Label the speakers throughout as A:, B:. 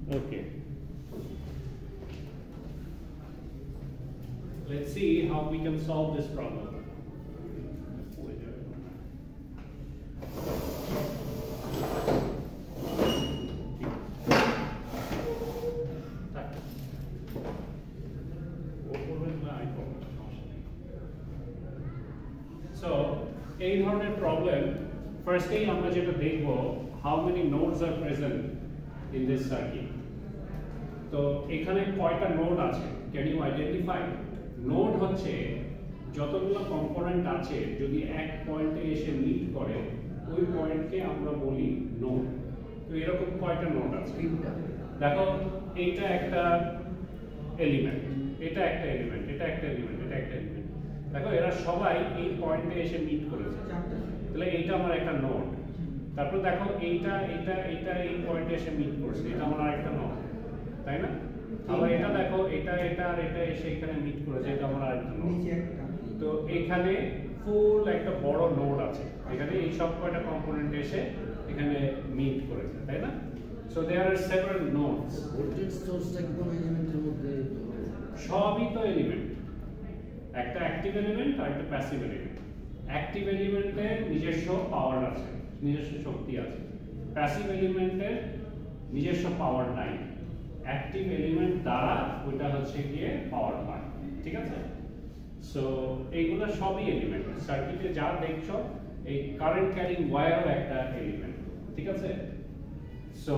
A: Okay. Let's see how we can solve this problem. So, এই ধরনের problem, firstly আমরা যেটা দেখব, how many nodes are present in this circuit. তো এখানে কয়টা নোড আছে? Can you identify? নোড হচ্ছে যতগুলো কম্পোনেন্ট আছে যদি এক পয়েন্টে এসে মিট করে ওই পয়েন্টকে আমরা বলি নোড। তো এরকম কয়টা নোড আছে? দেখো এইটা একটা এলিমেন্ট, এটা একটা এলিমেন্ট, এটা একটা এলিমেন্ট, এটা একটা এলিমেন্ট। দেখো এরা সবাই এই পয়েন্টে এসে মিট করেছে, তাহলে এইটা আমার একটা নোড। তারপর দেখো এইটা এইটা এইটা এই পয়েন্টে এসে মিট করছে, এটা আমার আরেকটা নোড, তাই না? আবার এটা দেখো এটা এটা আর এটা এসে এখানে মিট করেছে, এটা আমার আরেকটা নোড। তো এখানে ফুল একটা বড় নোড আছে, এখানে এই সব কয়টা কম্পোনেন্ট এসে এখানে মিট করেছে, তাই না? So there are several nodes.
B: Voltage সোর্সটা কি কোন এলিমেন্টের মধ্যে?
A: সবই তো এলিমেন্ট, একটা অ্যাক্টিভ এলিমেন্ট আর একটা প্যাসিভ এলিমেন্ট। অ্যাক্টিভ এলিমেন্টের নিজস্ব পাওয়ার আছে, নিজস্ব শক্তি আছে। প্যাসিভ এলিমেন্টের নিজস্ব পাওয়ার নাই, অ্যাক্টিভ এলিমেন্ট দ্বারা ওইটা হচ্ছে গিয়ে পাওয়ার পায়, ঠিক আছে? সো এইগুলো সবই এলিমেন্ট। সার্কিটে যা দেখছো এই কারেন্ট ক্যারিং ওয়্যারও একটা এলিমেন্ট, ঠিক আছে? সো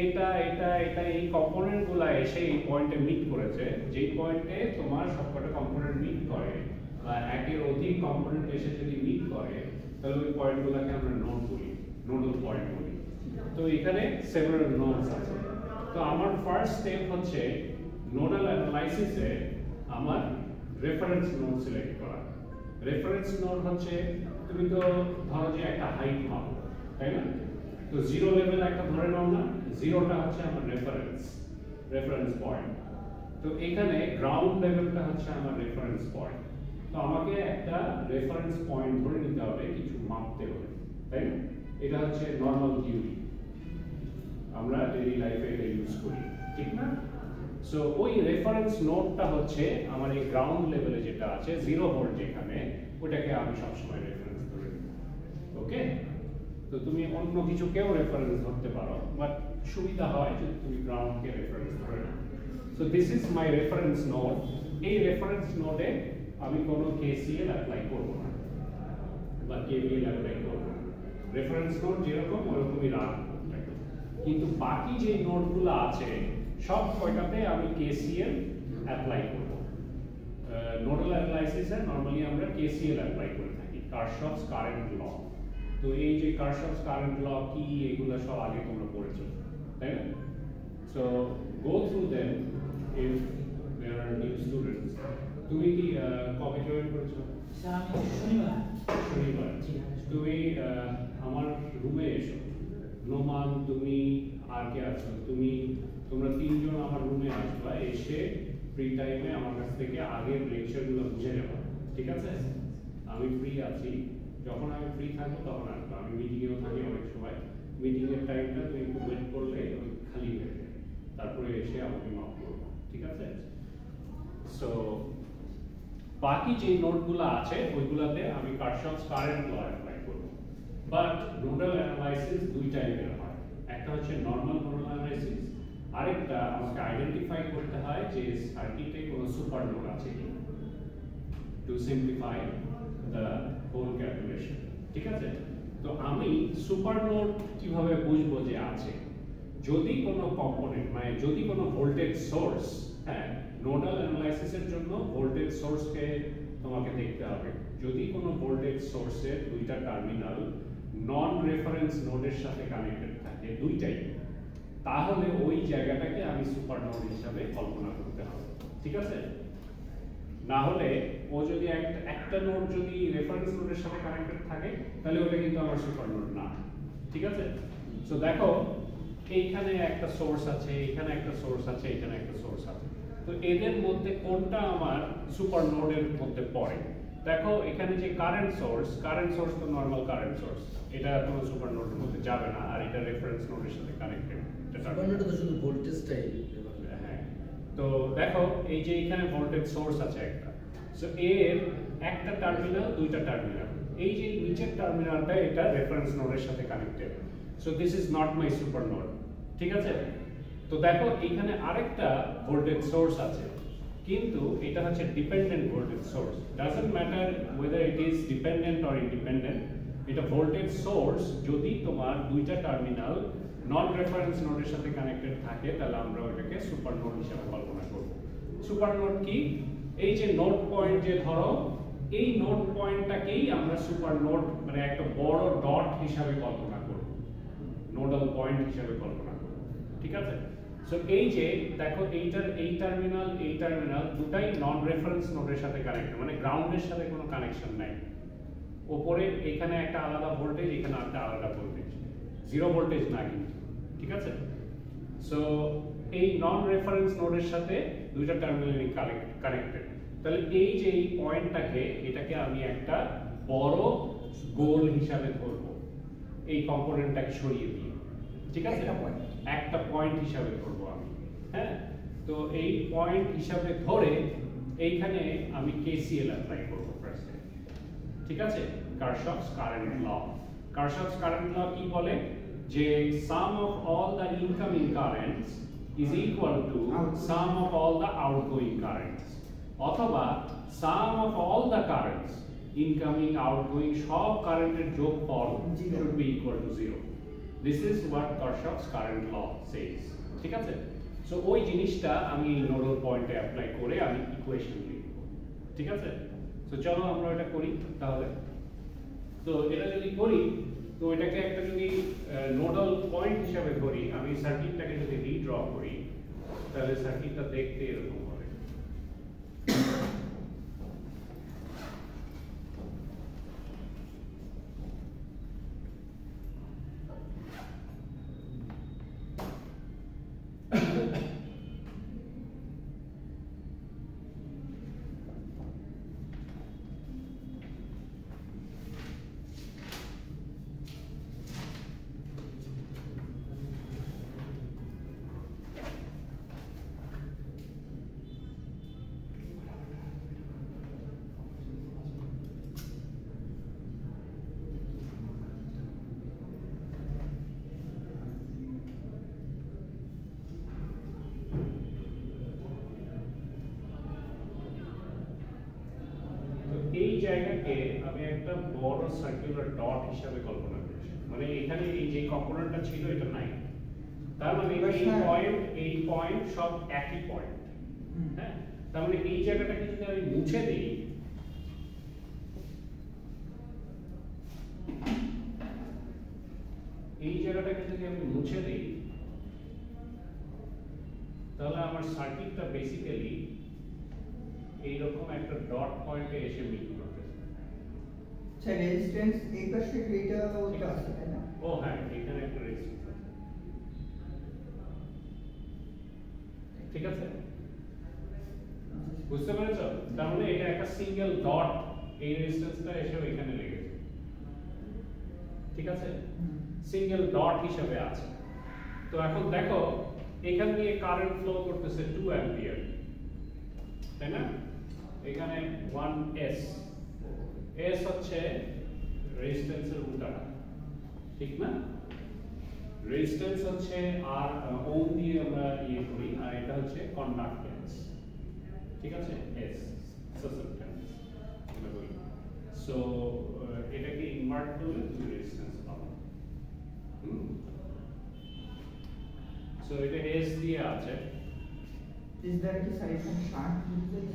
A: এটা এটা এটা এই কম্পোনেন্টগুলো এসে এই পয়েন্টে মিট করেছে, যেই পয়েন্টে তোমার সবকটা কম্পোনেন্ট মিট করে বা একের অধিক কম্পোনেন্ট এসে যদি মিট করে তাহলে ওই পয়েন্টগুলোকে আমরা নোড বলি, নোডাল পয়েন্ট বলি। তো এখানে সেভারাল নোডস আছে। তো আমার ফার্স্ট স্টেপ হচ্ছে নোডাল অ্যানালাইসিসে আমার রেফারেন্স নোড সিলেক্ট করা। রেফারেন্স নোড হচ্ছে তুমি তো ধরো যে একটা হাইট মাপো, তাই না? তো জিরো লেভেল একটা ধরে নাও না, জিরোটা হচ্ছে আমার রেফারেন্স পয়েন্ট। তো এখানে গ্রাউন্ড লেভেলটা হচ্ছে আমার রেফারেন্স পয়েন্ট। তো আমাকে একটা রেফারেন্স পয়েন্ট ধরে নিতে হবে, কিছু মাপতে হবে, তাই না? এটা হচ্ছে নরমাল থিওরি, আমরা ডেইলি লাইফে এটা ইউজ করি, ঠিক না? সো ওই রেফারেন্স নোডটা হচ্ছে আমার এই গ্রাউন্ড লেভেলে যেটা আছে 0 ভোল্ট, যেখানে ওটাকে আমি সবসময় রেফারেন্স ধরে নিই। ওকে, তো তুমি অন্য কিছুকেও রেফারেন্স ধরতে পারো, বাট সুবিধা হয় যদি তুমি গ্রাউন্ডকে রেফারেন্স ধরে নাও। So this is my reference node. এই রেফারেন্স নোডে আমি কোনো কেসিএল অ্যাপ্লাই করব না বা কেভিএল অ্যাপ্লাই করব না। রেফারেন্স নোড যেরকম ওরকমই রাখবো, কিন্তু বাকি যে নোডগুলো আছে সব কয়টাতে আমি কেসিএল অ্যাপ্লাই করব। নোডাল অ্যানালাইসিসে নরমালি আমরা কেসিএল অ্যাপ্লাই করে থাকি, কারশফস কারেন্ট ল। তো এই যে কারশফস কারেন্ট ল কি, এগুলো সব আগে তোমরা পড়েছো, তাই না? So go through them if there are new students. তুমি কি কবে জয়েন করেছো? শনিবার। তুমি আমার রুমে এসো, নোমান, তুমি আর কে আছো, তোমরা তিনজন আমার রুমে আসবা, এসে ফ্রি টাইমে আমার কাছ থেকে আগের লেকচারগুলো বুঝে নেবা, ঠিক আছে? আমি ফ্রি আছি, যখন আমি ফ্রি থাকবো তখন আসবো। আমি মিটিংয়েও থাকি অনেক সময়, মিটিংয়ের টাইমটা তুমি একটু ওয়েট করলে ওই খালি হয়ে যায়, তারপরে এসে আমাকে মাপ করবো, ঠিক আছে? সো বাকি যে নোটগুলো আছে ওইগুলোতে আমি কারশফস কারেন্ট ল অ্যাপ্লাই করব। বাট নোডাল অ্যানালাইসিস দুই টাইপের হয়, একটা হচ্ছে নরমাল নোডাল অ্যানালাইসিস, আরেকটা আমাকে আইডেন্টিফাই করতে হয় যে সার্কিটে কোনো সুপার নোড আছে কি, to simplify the whole calculation, ঠিক আছে? তো আমি সুপার নোড কিভাবে বুঝবো যে আছে? যদি কোনো কম্পোনেন্ট, মানে যদি কোনো ভোল্টেজ সোর্স, হ্যাঁ, নোডাল অ্যানালাইসিসের জন্য ভোল্টেজ সোর্সকে তোমাকে দেখতে হবে। যদি কোনো ভোল্টেজ সোর্সের দুইটা টার্মিনাল নন রেফারেন্স নোডের সাথে কানেক্টেড থাকে, দুইটাই, তাহলে ওই জায়গাটাকে আমি সুপার নোড হিসাবে কল্পনা করতে হবে, ঠিক আছে? না হলে ও যদি একটা নোড যদি রেফারেন্স নোডের সাথে কানেক্টেড থাকে তাহলে ওটা কিন্তু আমার সুপার নোড না, ঠিক আছে? সো দেখো এইখানে একটা সোর্স আছে, এখানে একটা সোর্স আছে, এখানে একটা সোর্স আছে। তো এদের মধ্যে কোনটা আমার সুপার নোডের মধ্যে পড়ে? দেখো এখানে যে কারেন্ট সোর্স তো নরমাল কারেন্ট সোর্স, এটা কোনো সুপার নোডের মধ্যে যাবে না, আর এটা রেফারেন্স নোডের সাথে কানেক্টেড।
B: সুপার নোডে তো শুধু ভোল্টেজটাই।
A: হ্যাঁ, তো দেখো এই যে এখানে ভোল্টেজ সোর্স আছে একটা, সো এর একটা টার্মিনাল দুইটা টার্মিনাল, এই যে নিচের টার্মিনালটা এটা রেফারেন্স নোডের সাথে connected, so this is not my super node. ঠিক আছে, তো দেখো এখানে আরেকটা ভোল্টেজ সোর্স আছে, কিন্তু এটা হচ্ছে dependent voltage source. Doesn't matter weather it is dependent or independent, এটা ভোল্টেজ সোর্স যদি তোমার দুইটা টার্মিনাল নন রেফারেন্স নোডের সাথে কানেক্টেড থাকে, তাহলে আমরা ওটাকে সুপার নোড হিসেবে কল্পনা করব। সুপার নোড কি? এই যে নোড পয়েন্ট, যে ধরো এই নোড পয়েন্টটাকেই আমরা সুপার নোড মানে একটা বড় ডট হিসাবে কল্পনা করব, নোডাল পয়েন্ট হিসাবে কল্পনা করব। ঠিক আছে, সো এই যে দেখো এই টার্মিনাল দুটাই নন রেফারেন্স নোডের সাথে কানেক্টেড, মানে গ্রাউন্ডের সাথে কোনো কানেকশন নাই। উপরে এখানে একটা আলাদা ভোল্টেজ, এখানে একটা আলাদা ভোল্টেজ, জিরো ভোল্টেজ না কিন্তু। ঠিক আছে, সো এই নন রেফারেন্স নোডের সাথে দুইটা টার্মিনাল কানেক্টেড, তাহলে এই যে এই পয়েন্টটাকে, এটাকে আমি একটা বড় গোল হিসাবে ধরব, এই কম্পোনেন্টটাকে সরিয়ে দিয়ে। ঠিক আছে, একটা পয়েন্ট হিসাবে ধরবো আমি। হ্যাঁ, তো এই পয়েন্ট হিসাবে ধরে এইখানে আমি কেসিএল অ্যাপ্লাই করব ফার্স্টে। ঠিক আছে, কারশফস কারেন্ট ল। কারশফস কারেন্ট ল কি বলে? যে sum of all the incoming currents is equal to sum of all the outgoing currents, অথবা sum of all the currents, incoming outgoing সব কারেন্টের যোগফল should be equal to 0। This is what Kirchhoff's current law says. ঠিক আছে, so ওই জিনিসটা আমি nodal পয়েন্টে অ্যাপ্লাই করে আমি ইকুয়েশন লিখব। ঠিক আছে, সো চলো আমরা এটা করি তাহলে। তো এটা যদি করি, তো এটাকে একটা যদি নোডাল পয়েন্ট হিসাবে ধরি, আমি সার্কিটটাকে যদি রিড্র করি, তাহলে সার্কিটটা দেখতে এরকম হবে। এই জায়গাকে আমি একটা বড় সার্কুলার ডট হিসাবে কল্পনা করেছি, মানে এখানে এই যে কম্পোনেন্টটা ছিল এটা নাই, তার মানে এই পয়েন্ট সব একই পয়েন্ট। হ্যাঁ, তার মানে এই জায়গাটাকে যদি আমি মুছে দিই, এই জায়গাটাকে যদি আমি মুছে দিই, তাহলে আমার সার্কিটটা বেসিক্যালি এইরকম একটা ডট পয়েন্টে এসে মিট করতেছে।
C: আচ্ছা, রেজিস্ট্যান্স এই পাশে এইটা ওটা আছে তাই না?
A: ও হ্যাঁ, এখানে একটা রেজিস্ট্যান্স আছে। ঠিক আছে, বুঝতে পেরেছো? তার মানে এটা একটা সিঙ্গেল ডট, এই রেজিস্ট্যান্সটা এসে এখানে লেগেছে। ঠিক আছে, সিঙ্গেল ডট হিসেবে আছে। তো এখন দেখো এখান দিয়ে কারেন্ট ফ্লো করতেছে 2 অ্যাম্পিয়ার, তাই না? এখানে 1s, s হচ্ছে রেজিস্ট্যান্সের উল্টাটা, ঠিক না? রেজিস্ট্যান্স হচ্ছে আর ওম দিয়ে আমরা ইয়ে করি, আর এটা হচ্ছে কন্ডাক্ট্যান্স। ঠিক আছে, s সাসেপ্টেন্স এটা বলি। সো এটাকে ইনভার্ট করলে দুই রেজিস্ট্যান্স পাবো। সো এটা s দিয়ে আছে।
C: ইজ দ্যাট কি সাইফন শার্ট ইউজ?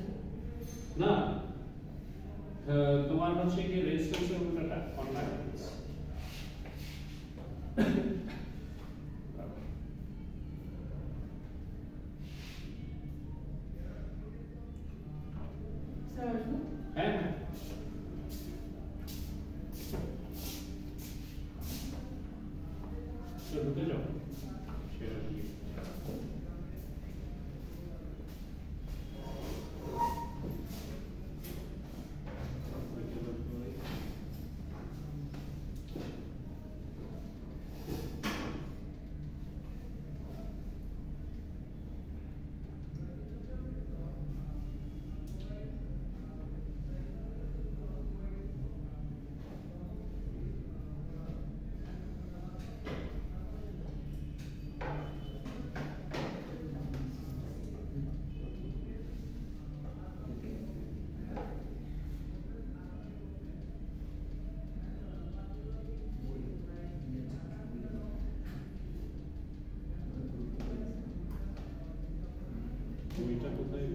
A: না, তোমার হচ্ছে কি রেজিস্ট্যান্সের উল্টাটা কন্ডাক্ট্যান্স। হ্যাঁ হ্যাঁ, ঢুকে যাও সেটা দিয়ে। এটা কোথায়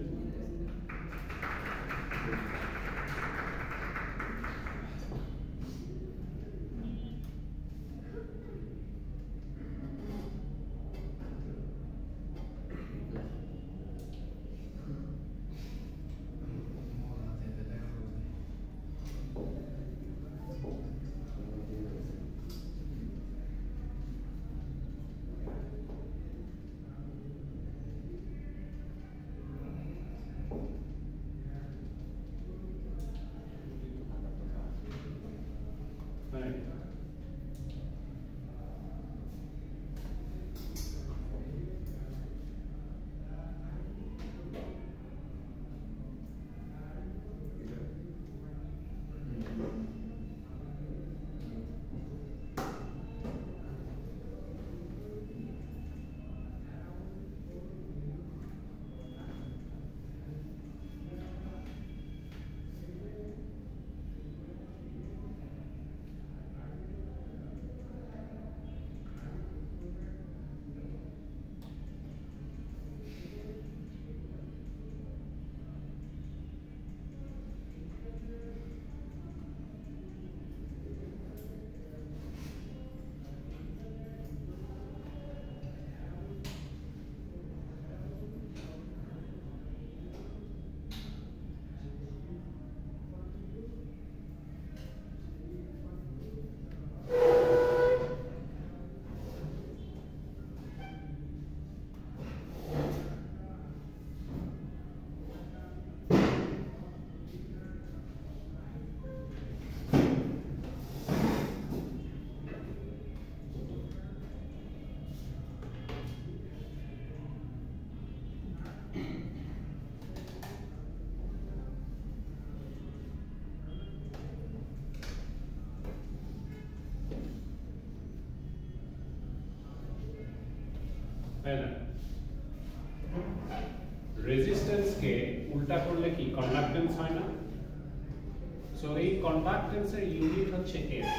A: রেজিস্ট্যান্স কে উল্টা করলে কি কন্ডাক্টেন্স হয় না? সো এই কন্ডাক্টেন্সের ইউনিট হচ্ছে এস।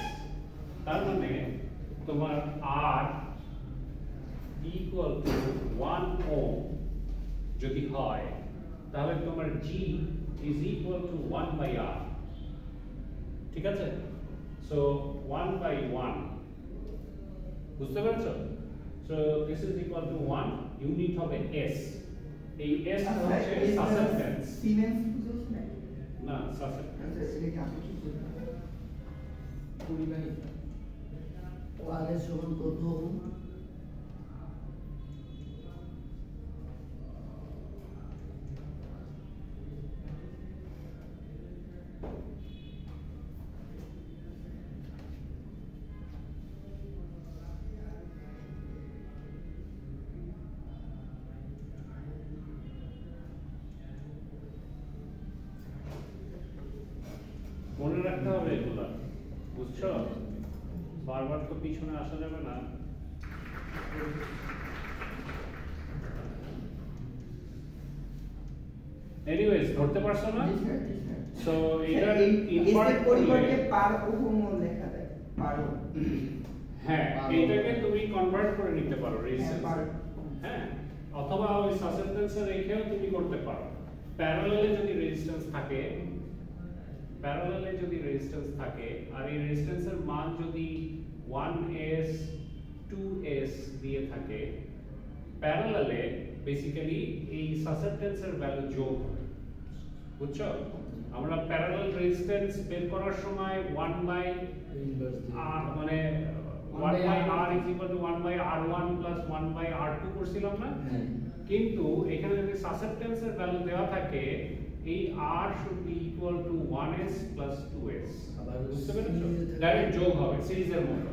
A: তার মানে তোমার আর ইকুয়াল টু 1 ওম যদি হয় তাহলে তোমার জি ইজ ইকুয়াল টু 1 বাই আর। ঠিক আছে? সো 1 বাই 1 বুঝতে পারছো? So this is equal to 1, unit হবে এস। এই এস হচ্ছে সাসেপ্টেন্স।
C: সিমেন্স বুঝছেন
A: না সাসেপ্টেন্স
C: আচ্ছা এটা কি আপনি কি বলবেন? পরিবাহী
B: ওয়ারের সমান কত ওহম?
A: মনে রাখতে হবে এগুলা, বুঝছো? বারবার তো পিছনে আসা যাবে না। এনিওয়েজ ধরতে পারছো না?
C: জি স্যার জি স্যার
A: সো এটা
C: এই
A: ইনভার্ট
C: এর পরিবর্তে পার ওহম লেখা যায় পার ওহম।
A: হ্যাঁ এইটাকে তুমি কনভার্ট করে নিতে পারো রেজিস্ট্যান্স।
C: পার
A: হ্যাঁ, অথবা ওই সাসেপ্টেন্সে রেখেও তুমি করতে পারো। প্যারালালে যদি রেজিস্ট্যান্স থাকে, প্যারালালে যদি রেজিস্ট্যান্স থাকে আর এই রেজিস্ট্যান্সের মান যদি 1s 2s দিয়ে থাকে, প্যারালালে বেসিক্যালি এই সাসেপ্টেন্সের ভ্যালু যোগ হবে। বুঝছো? আমরা প্যারালাল রেজিস্ট্যান্স বের করার সময় 1 বাই
B: ইনভার্স
A: r মানে 1 by r is equal to 1 by r1 plus 1 by r2 করছিলাম না?
B: হ্যাঁ।
A: কিন্তু এখানে যদি সাসেপ্টেন্সের ভ্যালু দেওয়া থাকে, এই r should be equal two 1s plus 2s।
B: আবার
A: বুঝতে পেরেছো?
B: সিরিজে থাকে।
A: ডাইরেক্ট যোগ হবে সিরিজের মতো।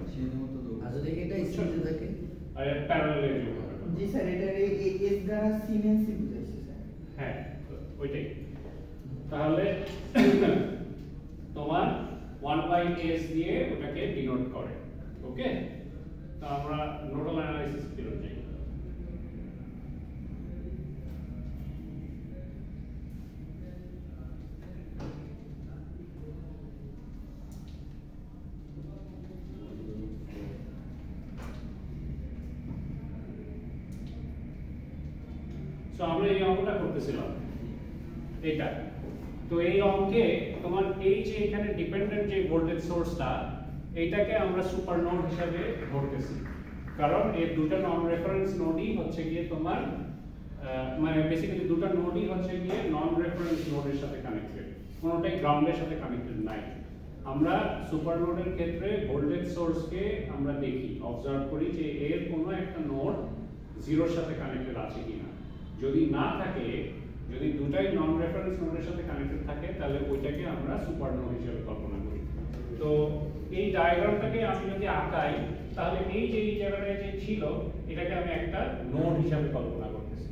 B: আর যদি এটাই সিরিজে থাকে
A: আর প্যারালালে যোগ হবে।
C: জি স্যার এটা এই এস দ্বারা সিমেন্সই বুঝাইছে স্যার।
A: হ্যাঁ, ওইটাই। তাহলে তোমার 1 বাই s দিয়ে ওটাকে ডিনোট করে। ওকে? তো আমরা নোডাল অ্যানালাইসিস ফিরে যাই। সো আমরা এই অঙ্কটা করতেছিলাম এটা। তো এই অঙ্কে তোমার এই যে এখানে ডিপেন্ডেন্ট যে ভোল্টেজ সোর্সটা, এইটাকে আমরা সুপার নোড হিসেবে ধরতেছি, কারণ এই দুটো নন রেফারেন্স নোডই হচ্ছে গিয়ে তোমার মানে বেসিক্যালি দুটো নোডই হচ্ছে গিয়ে নন রেফারেন্স নোডের সাথে কানেক্টেড, কোনোটাই গ্রাউন্ডের সাথে কানেক্টেড নাই। আমরা সুপার নোডের ক্ষেত্রে ভোল্টেজ সোর্সকে আমরা দেখি, অবজার্ভ করি যে এর কোনো একটা নোড জিরোর সাথে কানেক্টেড আছে কিনা। যদি না থাকে, যদি দুটাই নন রেফারেন্স নোডের সাথে কানেক্টেড থাকে, তাহলে ওইটাকে আমরা সুপার নোড হিসেবে কল্পনা করি। তো এই ডায়াগ্রামটাকে আমি যদি আঁকাই, তাহলে এই যে এই জায়গাটায় যে ছিল, এটাকে আমি একটা নোড হিসেবে কল্পনা করতেছি।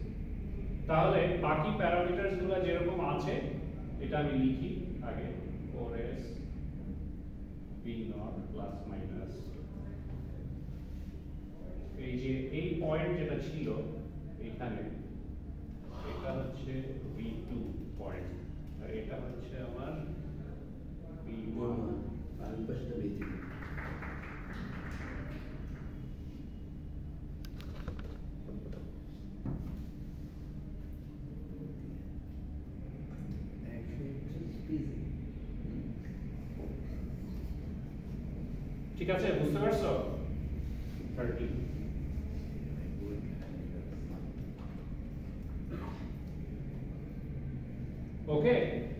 A: তাহলে বাকি প্যারামিটারসগুলো যেরকম আছে, এটা আমি লিখি আগে 4s p0 প্লাস মাইনাস, এই যে এই পয়েন্ট যেটা ছিল এখানে, এটা হচ্ছে v2 পয়েন্ট, আর এটা হচ্ছে আমার v1,
B: আর পাশটা v3।
A: ঠিক আছে, বুঝতে পারছো? 30। ওকে,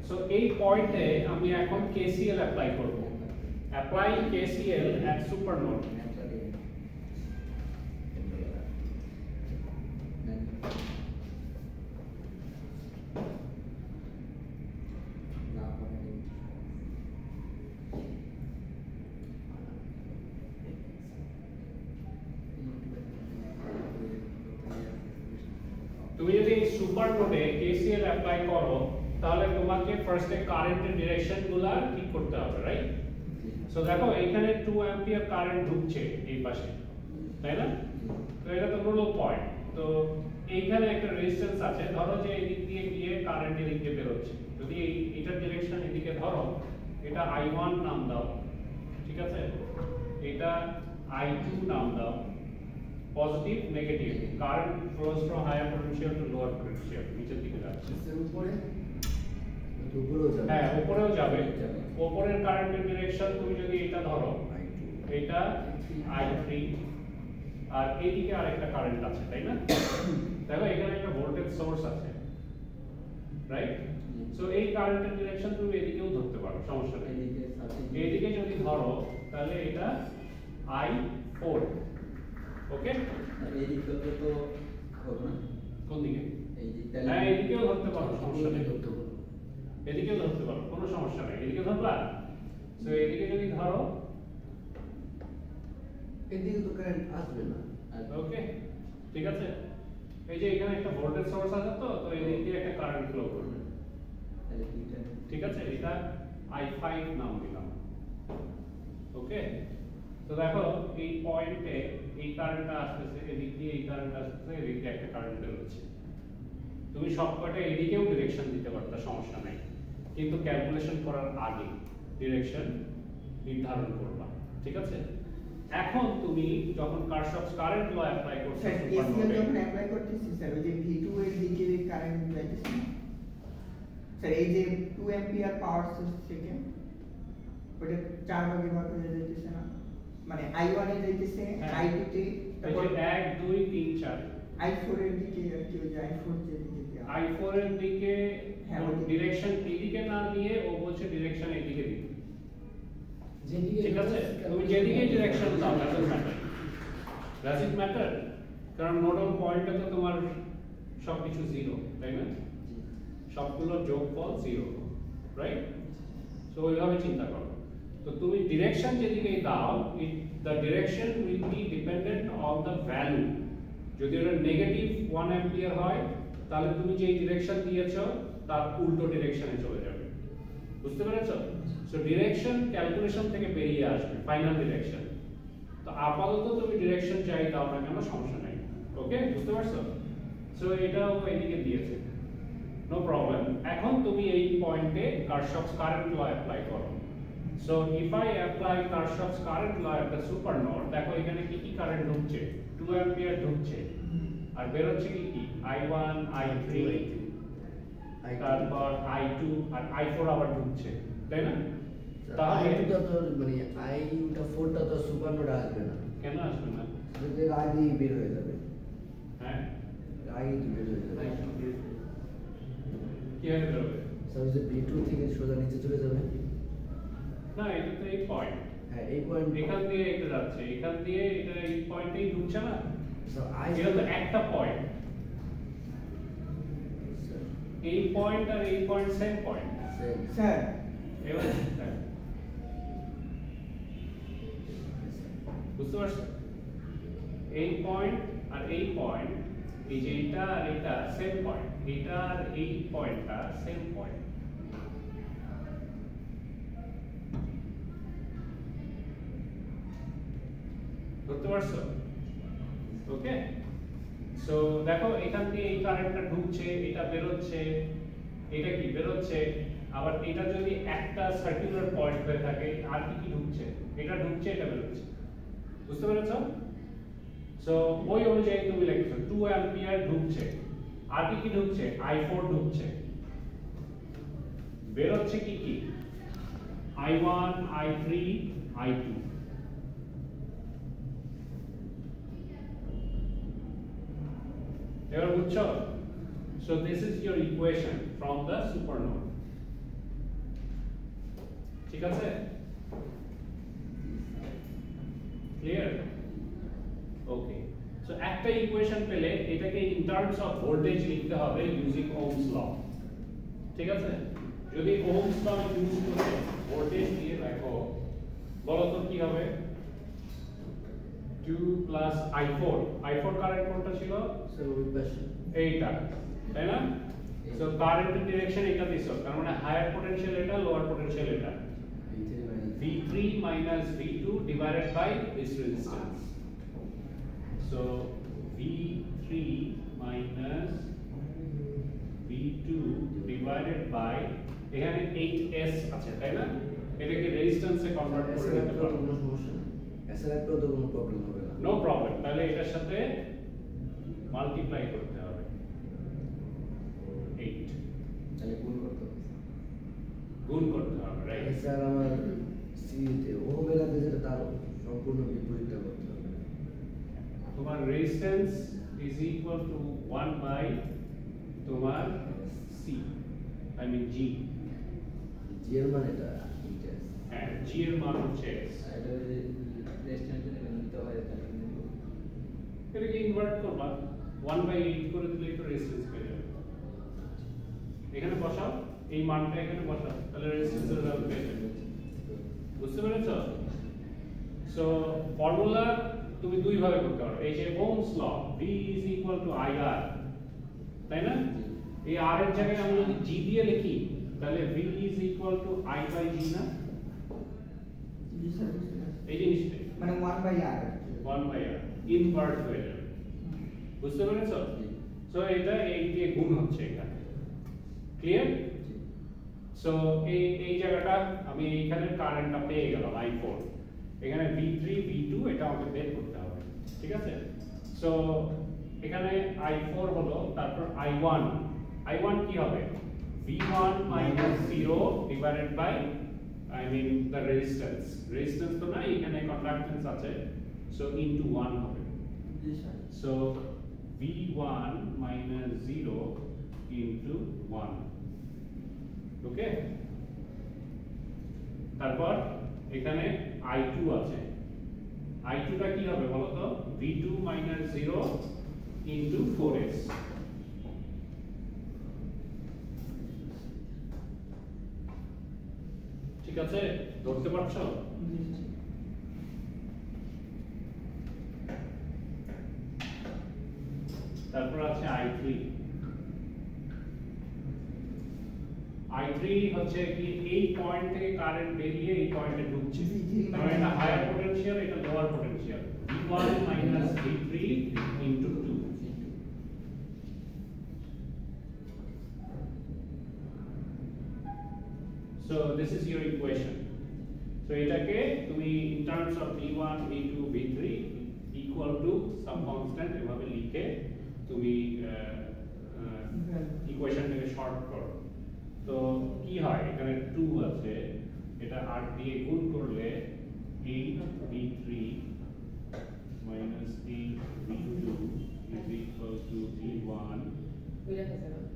A: সো এই পয়েন্টে আমি এখন KCL অ্যাপ্লাই করব। অ্যাপ্লাই KCL এট সুপার নোড। তুমি যদি এই সুপার নোডে KCL অ্যাপ্লাই করো, তাহলে তোমাকে ফার্স্টে কারেন্টের ডিরেকশনগুলো ঠিক করতে হবে, রাইট? সো দেখো এখানে 2 অ্যাম্পিয়ার কারেন্ট ঢুকছে এই পাশে, তাই না? তো এটা তো হলো পয়েন্ট। তো এইখানে একটা রেজিস্ট্যান্স আছে, ধরো যে এই দিক দিয়ে গিয়ে কারেন্ট এদিক দিয়ে বের হচ্ছে। যদি এটার ডিরেকশন এদিকে ধরো, এটা I1 নাম দাও, ঠিক আছে? এটা I2 নাম দাও, positive negative, current flows from higher potential to lower potential, নিচের দিকে যাচ্ছে।
B: উপরে উপরেও যাবে।
A: হ্যাঁ, উপরেও যাবে। উপরের কারেন্টের ডিরেকশন তুমি যদি এটা ধরো, এটা I3, আর এইদিকে আরেকটা কারেন্ট আছে, তাই না? দেখো এখানে একটা ভোল্টেজ সোর্স আছে, রাইট? সো এই কারেন্টের ডিরেকশন তুমি এদিকেও ধরতে পারো, সমস্যা নেই। এইদিকে যদি ধরো, তাহলে এটা I4, ওকে?
B: এই দিকটা তো হবে না।
A: কোন দিকে?
B: এই দিকটা।
A: হ্যাঁ, এদিকেও ধরতে পারো, সমস্যা নেই।
B: ধরতে পারো।
A: এদিকেও ধরতে পারো, কোনো সমস্যা নেই। এদিকে ধরবা? সো এদিকে যদি ধরো,
B: এদিকে তো কারেন্ট আসবে না।
A: ওকে, ঠিক আছে? এই যে এখানে একটা ভোল্টেজ সোর্স আছে, তো এদিক দিয়ে একটা কারেন্ট ফ্লো করবে,
B: তাহলে এইটা
A: ঠিক আছে? এটা I5 নাম দিলাম, ওকে? তো দেখো এই পয়েন্টে এই কারেন্টটা আসতেছে, এদিক দিয়ে এই কারেন্ট আসতেছে, এদিক দিয়ে একটা কারেন্ট বের হচ্ছে। তুমি সবকটা এদিকেও ডিরেকশন দিতে পারতা, সমস্যা নাই, কিন্তু ক্যালকুলেশন করার আগে ডিরেকশন নির্ধারণ করবা, ঠিক আছে? এখন তুমি যখন কারশফস কারেন্ট ল অ্যাপ্লাই করছো
C: স্যার
A: সুপার
C: KCL
A: নোডে,
C: যখন অ্যাপ্লাই করতেছি স্যার, ওই যে V2 এর দিকে কারেন্ট যাইতেছে না স্যার, এই যে 2 অ্যাম্পিয়ার পাওয়ার সোর্স থেকে ওটা 4 ভাগে ভাগ হয়ে যাইতেছে না, মানে I1 এ যাইতেছে,
A: হ্যাঁ।
C: I2 তে,
A: এই
C: তারপর
A: যে 1 2 3 4
C: I4 এর দিকে আর কি, ওই যে I4 যে দিকে দেওয়া।
A: I4 এর দিকে
C: হ্যাঁ,
A: ডিরেকশন এদিকে না দিয়ে ও বলছে ডিরেকশন এদিকে দিতে,
B: যেদিকে
A: ঠিক আছে? তুমি যেদিকে ডিরেকশন দাও, doesn't matter, does it matter? কারণ নোডাল পয়েন্টে তো তোমার সবকিছু জিরো, তাই না? সবগুলোর যোগফল জিরো, রাইট? সো ওইভাবে চিন্তা করো। তো তুমি ডিরেকশন যেদিকে দাও, the direction will be dependent on the value. যদি ওটা নেগেটিভ 1 অ্যাম্পিয়ার হয়, তাহলে তুমি যে ডিরেকশন দিয়েছো তার উল্টো ডিরেকশনে চলে যাবে, বুঝতে পেরেছো? সো ডিরেকশন ক্যালকুলেশন থেকে বেরিয়ে আসবে, ফাইনাল ডিরেকশন। তো আপাতত তুমি ডিরেকশন চাই দাও না কেন, সমস্যা নাই, ওকে? বুঝতে পারছো? সো এটাও এদিকে দিয়েছে, নো প্রবলেম। এখন তুমি এই পয়েন্টে কারশফস কারেন্ট ল অ্যাপ্লাই করো। So if I apply Kirchhoff's current law at the super node, দেখো এখানে কি কি কারেন্ট ঢুকছে, 2 অ্যাম্পিয়ার ঢুকছে, আর বের হচ্ছে কি I1 I3 তারপর I2 আর I4 আবার ঢুকছে, তাই না? তাহলে
D: আইটা তো মানে আইটা 4টা তো সুপারনোড আসবে না,
A: কেন আসবে না?
D: যদি আগেই বের হয়ে যাবে,
A: হ্যাঁ
D: আগেই তো বের হয়ে যাবে।
A: কি হবে বেরোবে?
D: স্যার যে B2 থেকে সোজা নিচে চলে যাবে।
A: না, এটা তো এই পয়েন্ট,
D: হ্যাঁ এই পয়েন্ট
A: এখান দিয়ে এটা যাচ্ছে, এখান দিয়ে এটা এই পয়েন্টেই ঢুকছে না।
D: স্যার
A: এটা তো একটা পয়েন্ট, এই পয়েন্ট আর এই পয়েন্ট সেম পয়েন্ট।
C: স্যার
A: এবার বুঝতে পারছো? এই পয়েন্ট আর এই পয়েন্ট, এই যে এটা আর এটা সেম পয়েন্ট, এটা আর এই পয়েন্টটা সেম পয়েন্ট। বুঝতে পারছো? ওকে, সো দেখো এখান দিয়ে এই কারেন্টটা ঢুকছে, এটা বের হচ্ছে, এটা কি বের হচ্ছে, আবার এটা যদি একটা সার্কুলার পয়েন্ট হয়ে থাকে আর কি কি ঢুকছে, এটা ঢুকছে, এটা বের হচ্ছে। বুঝতে পেরেছো? সো ওই অনুযায়ী তুমি লিখছো 2 অ্যাম্পিয়ার ঢুকছে, আর কি কি ঢুকছে, I4 ঢুকছে, বের হচ্ছে কি কি, I1 I3 I2। এবার বুঝছো? So this is your equation from the supernode। ঠিক আছে? Clear? Okay. So একটা ইকুয়েশন পেলে এটাকে in terms of voltage লিখতে হবে using Ohm's law। ঠিক আছে? যদি Ohm's law ইউজ করে ভোল্টেজ দিয়ে দেখো, বলো তো কি হবে? 2 plus I4 কারেন্ট কোনটা ছিল?
D: স্যার ওই পাশে
A: এইটা, তাই না? সো কারেন্টের ডিরেকশন এটা দিছো, তার মানে হায়ার পোটেনশিয়াল এটা, লোয়ার পোটেনশিয়াল এটা। V3 minus V2 divided by this resistance। So V3 minus V2 divided by, এখানে 8S আছে, তাই না? এটাকে রেজিস্ট্যান্সে কনভার্ট করে
D: এসআর
A: নিতে
D: তো
A: পারো।
D: কোনো সমস্যা নেই, এসআর তো কোনো প্রবলেম হবে না।
A: নো প্রবলেম, তাহলে এটার সাথে মাল্টিপ্লাই করতে হবে 8,
B: তাহলে গুণ করতে হবে।
A: গুণ করতে হবে, রাইট?
D: স্যার আমার সিতে ওহমের আগে যেটা তার সম্পূর্ণ বিপরীতটা করতে হবে।
A: তোমার resistance is equal to 1 by তোমার C, I mean G.
D: G এর মানে এটা এইটা
A: হ্যাঁ, জি এর মান হচ্ছে x।
B: এটা যদি রেস্টুরেন্টে নিতে হয় তাহলে কিন্তু
A: এটাকে ইনভার্ট করবা, 1 বাই 8 করে দিলে একটু রেজিস্ট্যান্স পেয়ে যাবে। এখানে বসাও, এই মানটা এখানে বসাও, তাহলে রেজিস্ট্যান্সের ভ্যালু পেয়ে যাবে। বুঝতে পেরেছো? সো ফর্মুলা তুমি দুই ভাবে করতে পারো, এই যে Ohm's law, V is equal to IR, তাই না? এই R এর জায়গায় আমরা যদি G দিয়ে লিখি তাহলে V is equal to I by G না?
C: জি স্যার,
A: এই জিনিসটা
C: মানে 1/r
A: 1 by R ইনভার্ট হয়ে যাবে। বুঝতে পেরেছো? সো এটা এই দিয়ে গুণ হচ্ছে এখানে। ক্লিয়ার? সো এই জায়গাটা আমি এইখানে কারেন্টটা পেয়ে গেলাম I4, এখানে V3 V2 এটা আমাকে বের করতে হবে। ঠিক আছে? সো এখানে I4 হলো, তারপর I1 কি হবে? V1 minus 0 divided by, I mean the resistance তো নাই, এখানে কন্ডাক্টেন্স আছে, সো into 1 হবে।
C: জি sir.
A: So V1 minus 0 into 1। Okay, তারপর এখানে I2 আছে, I2 টা কি হবে বলো তো? V2 minus 0 into 4s। ঠিক আছে, ধরতে পারছো?
C: জি স্যার।
A: তারপর আছে I3 হচ্ছে কি এই পয়েন্ট থেকে কারেন্ট বেরিয়ে এই পয়েন্টে ঢুকছে, মানে এটা হায়ার পোটেনশিয়াল, এটা lower potential. V1 minus V3 into 2। So this is your equation। So এটাকে তুমি in terms of V1 V2 V3 equal to some constant এভাবে লিখে তুমি শর্ট করো। তো কি হয়, এখানে 2 আছে, এটা 8 দিয়ে গুণ করলে 8v3 minus 8v2 is equal to v1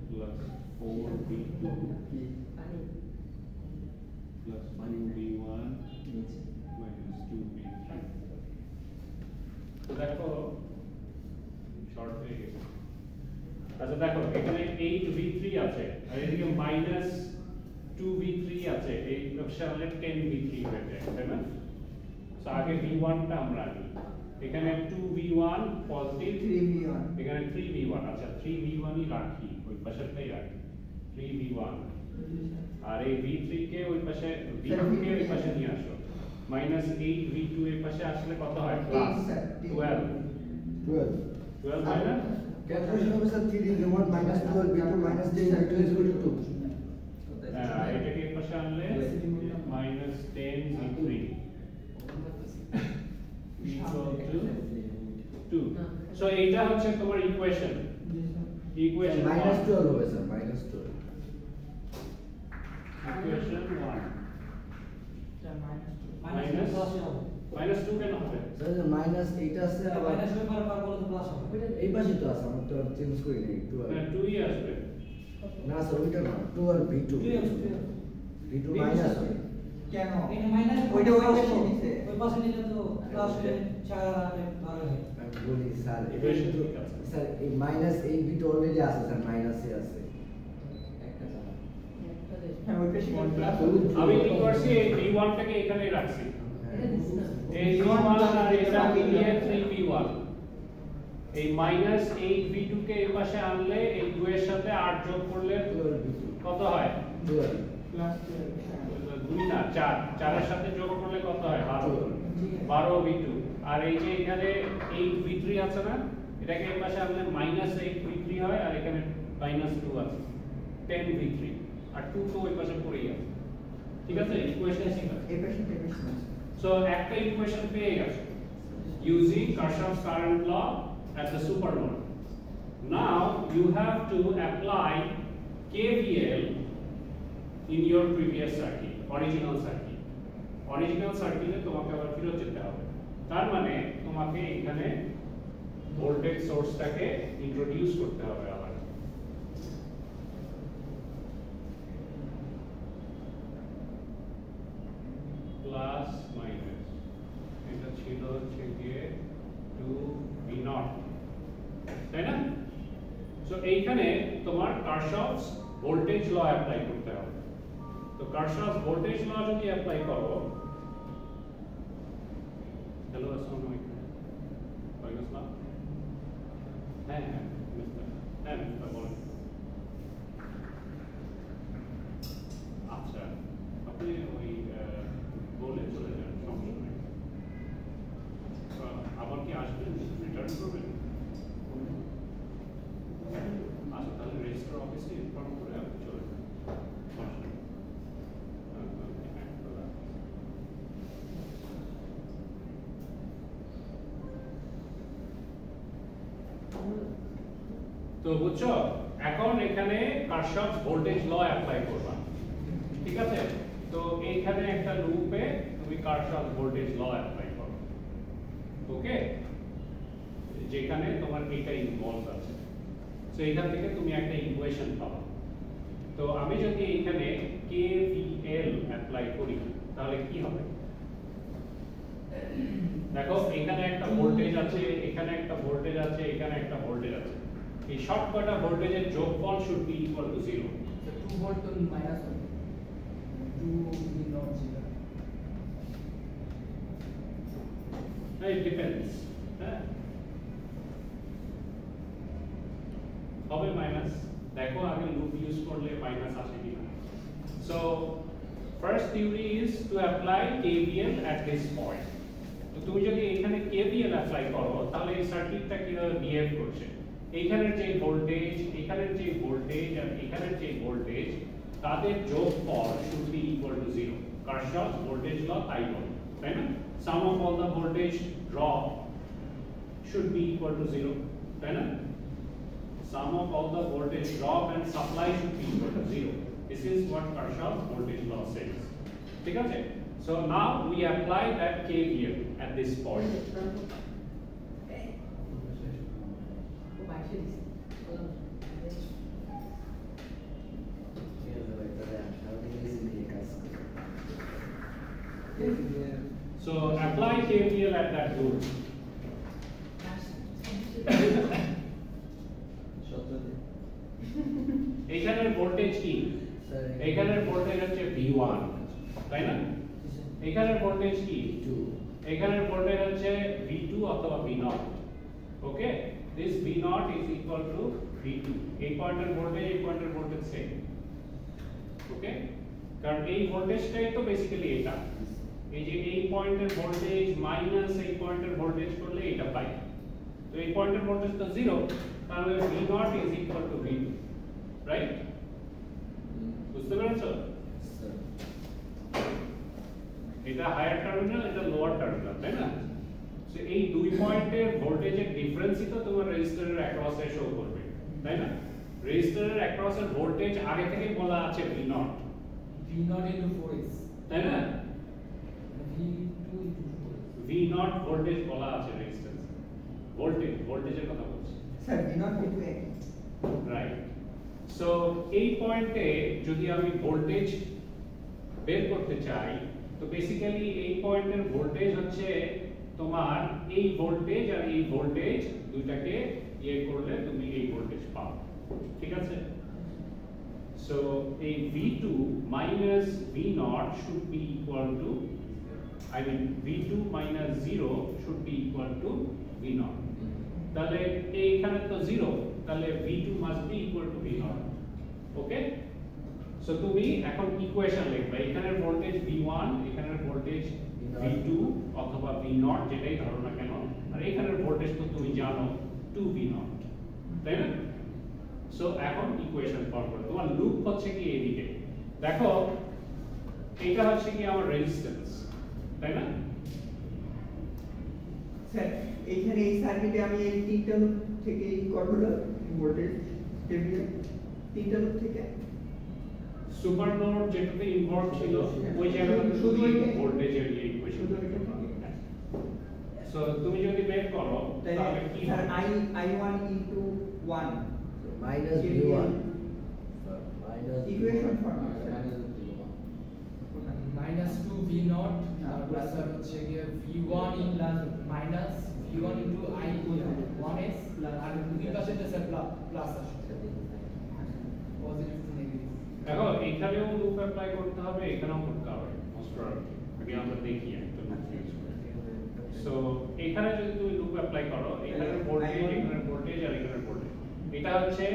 A: plus 4v2 plus 2v1 minus 2v3। তো দেখো শর্ট হয়ে গেছে। আচ্ছা দেখো এখানে 8v3 আছে আর এদিকে মাইনাস 2v3 আছে, এই অপশনে 10v3 হয়ে যায়, তাই না? সো আগে v1 টা আমরা আনি, এখানে 2v1 পজিটিভ,
C: 3v1
A: এখানে 3v1, আচ্ছা 3v1 ই রাখি, ওই পাশেরটাই রাখি 3v1, আর এই v3 কে ওই পাশে, v2 কে ওই পাশে নিয়ে আসো, মাইনাস 8v2 এর পাশে আসলে কত হয়? প্লাস 12 হয় না?
D: Calculation of sir 3v1 minus 12v2 minus 10v2 is equal to 2.
A: এটাকে এই পাশে আনলে minus 10v3 equal to 2। So এইটা হচ্ছে তোমার ইকুয়েশন, ইকুয়েশন
D: Minus 12 হবে স্যার, minus 12.
A: ইকুয়েশন 1 মাইনাস 2 কেন হবে?
D: স্যার যে মাইনাস 8 আছে আবার এই পাশে তো আছে, আমরা তো চেঞ্জ করি নাই 12
A: না 2 ই আসবে,
D: না স্যার ওইটা না 12v2 v2 মাইনাস হবে
C: কেন
B: এটা মাইনাস
C: ওইটা ওই পাশে নিছে
B: ওই পাশে নিলে তো প্লাস হয়ে 4 আর 12 হয়।
D: আমি বলি স্যার এটা
A: Equation
D: কিন্তু
A: ঠিক আছে।
D: স্যার এই মাইনাস 8v2 অলরেডি আছে স্যার, মাইনাসে আছে
B: একটা চালা
C: হ্যাঁ ওই পাশে প্লাস
A: আমি কি করছি, এই v1 টাকে এখানে রাখছি, এই v1 আর এটা মিলিয়ে 3v1, এই মাইনাস 8v2 কে এই পাশে আনলে এই 2 এর সাথে 8 যোগ করলে
D: 12v2
A: কত হয়?
D: 12
C: প্লাস
A: 2 না 4, 4 এর সাথে যোগ করলে কত হয়? 12v2, আর এই যে এখানে 8v3 আছে না, এটাকে এই পাশে আনলে মাইনাস 8v3 হয়, আর এখানে মাইনাস 2 আছে 10v3, আর 2 তো ওই পাশে পড়েই আছে, ঠিক আছে? ইকুয়েশন ঠিক আছে।
C: এই পাশে আছে
A: So একটা ইকুয়েশন পেয়ে গেছো using Kirchhoff's current law at the supernode. Now you have to apply KVL in your previous circuit, original circuit. Original circuit এ তোমাকে আবার ফিরে যেতে হবে, তার মানে তোমাকে এখানে ভোল্টেজ সোর্সটাকে ইন্ট্রোডিউস করতে হবে আবার। প্লাস মাইনাস, এটা ছিল হচ্ছে গিয়ে 2v0, তাই না? সো এইখানে তোমার কারশফস ভোল্টেজ ল অ্যাপ্লাই করতে হবে। তো কারশফস ভোল্টেজ ল যদি অ্যাপ্লাই করো, হ্যালো আসসালামু আলাইকুম, ওয়ালাইকুম আসসালাম, হ্যাঁ হ্যাঁ মিস্টার, হ্যাঁ মিস্টার বলেন। আচ্ছা আপনি ওই বলে চলে যান, সমস্যা নেই। আবার কি আসবেন, রিটার্ন করবেন? আচ্ছা তাহলে রেজিস্ট্রার অফিসে ইনফর্ম করে আপনি চলে যান, সমস্যা নেই। তো বুঝছো, এখন এখানে কারশফস ভোল্টেজ ল অ্যাপ্লাই করবা, ঠিক আছে? তো এইখানে একটা লুপে তুমি কারশফস ভোল্টেজ ল অ্যাপ্লাই করো, ওকে, যেখানে তোমার এটা ইনভলভ আছে। সো এখান থেকে তুমি একটা ইকুয়েশন পাবা। তো আমি যদি এখানে KVL অ্যাপ্লাই করি তাহলে কি হবে? দেখো এখানে একটা ভোল্টেজ আছে, এখানে একটা ভোল্টেজ আছে, এখানে একটা ভোল্টেজ আছে, এই সবকটা ভোল্টেজের যোগফল should be equal to 0।
B: 2 volt তো মাইনাস হবে 2v0
A: It depends, হ্যাঁ হবে মাইনাস, দেখো আগে লুপ ইউজ করলে মাইনাস আসে কিনা। So first theory is two apply KVL at this point। তো তুমি যদি এখানে KVL অ্যাপ্লাই করো তাহলে এই সার্কিটটা কিভাবে বিহেভ করছে, এইখানের যে ভোল্টেজ, এখানের যে ভোল্টেজ আর এখানের যে ভোল্টেজ, তাদের যোগফল should be equal to 0। Kirchhoff's voltage law তাই বলে, তাই না? Sum of all the voltage drop should be equal to 0, তাই না? sum of all the voltage drop and supply should be equal to 0. This is what Kirchhoff's voltage law says. ঠিক আছে? So now we apply that KVL at this point. So apply KVL at that node. এখানের voltage কি? এখানের voltage হচ্ছে V1, তাই না? এখানের voltage কি? 2। এখানের ভোল্টেজ হচ্ছে V2 অথবা V0। Okay, this V0 is equal to V2। এই পয়েন্টের ভোল্টেজ এই পয়েন্টের ভোল্টেজ সেম। ওকে, কারণ এই ভোল্টেজটাই তো বেসিক্যালি এটা। এই যে এই পয়েন্টের ভোল্টেজ মাইনাস এই পয়েন্টের ভোল্টেজ করলে এটা পাই। তো এই পয়েন্টের ভোল্টেজ তো 0, তাহলে V0 is equal to V2, right? বুঝতে পেরেছো? এটা হায়ার টার্মিনাল, এটা লোয়ার টার্মিনাল, তাই না? সো এই দুই পয়েন্টের ভোল্টেজের ডিফারেন্সই তো তোমার রেজিস্টরের অ্যাক্রসে শো করবে, তাই না? রেজিস্টরের অ্যাক্রসের ভোল্টেজ আগে থেকেই বলা আছে V0
B: into 4s,
A: তাই না?
B: V2 into 4s,
A: V0 voltage বলা আছে রেজিস্ট্যান্স, ভোল্টেজের কথা বলছি,
C: স্যার V0 V2 এক।
A: রাইট? সো এই পয়েন্টে যদি আমি ভোল্টেজ বের করতে চাই, তো বেসিক্যালি এই পয়েন্টের ভোল্টেজ হচ্ছে তোমার এই ভোল্টেজ আর এই ভোল্টেজ দুইটাকে ইয়ে করলে তুমি এই ভোল্টেজ পাও, ঠিক আছে? সো এই V2 minus V0 should be equal to, I mean V2 minus 0 should be equal to V0। তাহলে এইখানে তো 0, তাহলে V2 must be equal to V0। Okay, so তুমি এখন ইকুয়েশন লিখবে, এখানের ভোল্টেজ V1, এখানের ভোল্টেজ V2 অথবা V0 যেটাই ধরো না কেন, আর এখানের ভোল্টেজ তো তুমি জানো 2V0, তাই না? সো এখন ইকুয়েশন ফর্ম করো। তোমার লুপ হচ্ছে কি এইদিকে, দেখো এটা হচ্ছে কি আমার রেজিস্ট্যান্স, তাই না?
C: স্যার এইখানে এই সার্কিটে আমি এই তিনটা লুপ থেকে এই কতগুলো ভোল্টেজ KVL তিনটা লুপ থেকে
A: সুপার নোড যেটাতে ইনভলভ ছিল ওই জায়গাটাতে শুধু ভোল্টেজের এই ইকুয়েশন। সো তুমি যদি বের করো তাহলে কি
C: স্যার
A: হবে?
C: I1 into 1
D: minus V1 minus
C: equation form
B: minus 2V0 plus হচ্ছে গিয়ে V1 in minus V1 into I1s আর দুই পাশে তো স্যার প্লাস আসবে, পজিটিভ টু নেগেটিভ।
A: দেখো এখানেও লুপ অ্যাপ্লাই করতে হবে, এখানেও করতে হবে মোস্ট প্রবাবলি, আগে আমরা দেখি একটা লুপ ইউজ করে। সো এখানে যদি তুমি লুপ অ্যাপ্লাই করো, এখানের ভোল্টেজ, এখানের ভোল্টেজ আর এখানের ভোল্টেজ, এটা হচ্ছে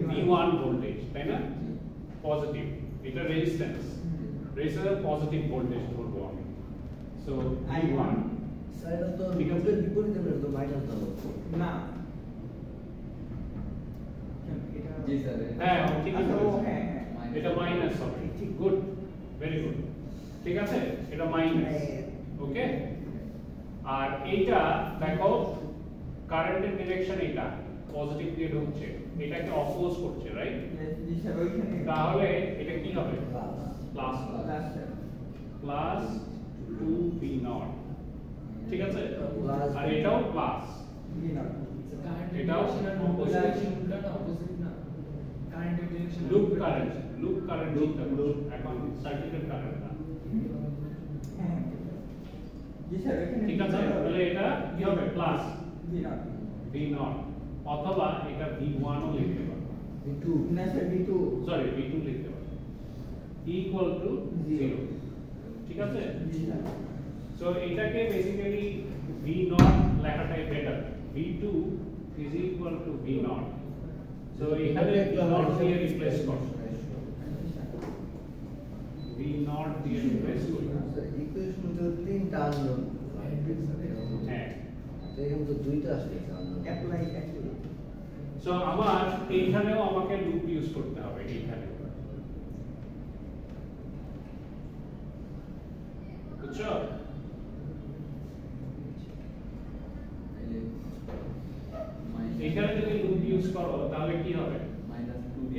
A: V1 ভোল্টেজ, তাই না? পজিটিভ, এটা রেজিস্ট্যান্স, রেজিস্ট্যান্সের পজিটিভ ভোল্টেজ ধরবো আমি। সো I1
D: স্যার এটা তো
A: ঠিক আছে।
D: লুপের বিপরীতে বের তো মাইনাস দাও
C: না
B: জি স্যার,
A: হ্যাঁ ঠিক আছে,
C: আচ্ছা, ও হ্যাঁ, হ্যাঁ।
A: এটা মাইনাস হবে, ঠিক, গুড, ভেরি গুড, ঠিক আছে, এটা মাইনাস, ওকে। আর এইটা দেখো কারেন্টের ডিরেকশন এটা পজিটিভ দিয়ে ঢুকছে, এটাকে অপোজ করছে, রাইট?
C: জি স্যার ওইখানে
A: তাহলে এটা কি হবে?
D: Plus
A: plus
C: last sir
A: plus 2V0, ঠিক আছে?
D: Plus
A: আর এটাও প্লাস,
C: V0
A: এটাও
B: ডিরেকশন উল্টা না, অপোজিট না, কারেন্টের direction
A: loop current, loop current চিন্তা করো, এখন সার্কিটের কারেন্ট না,
C: হ্যাঁ জি স্যার ওইখানে
A: ঠিক আছে? তাহলে এটা কি হবে? প্লাস
C: V0
A: V0 অথবা এটা V1 ও লিখতে পারো,
D: V2
C: না স্যার V2
A: সরি V2 লিখতে পারো, ইকুয়াল টু 0, ঠিক আছে?
C: জি স্যার
A: সো এটাকে বেসিক্যালি V0 লেখাটাই better, V2 is equal to V0। So এখানে V0 দিয়ে রিপ্লেস করো, V0 দিয়ে রিপ্লেস করো,
D: ইকুয়েশন তো তিনটা আননোন
A: হ্যাঁ।
D: তো এখানে তো দুইটা আসছে আননোন
C: অ্যাপ্লাই অ্যাকচুয়ালি
A: সো আমার এইখানেও আমাকে লুপ ইউজ করতে হবে, এইখানে, বুঝছো? এখানে যদি লুপ ইউজ করো তাহলে কি হবে?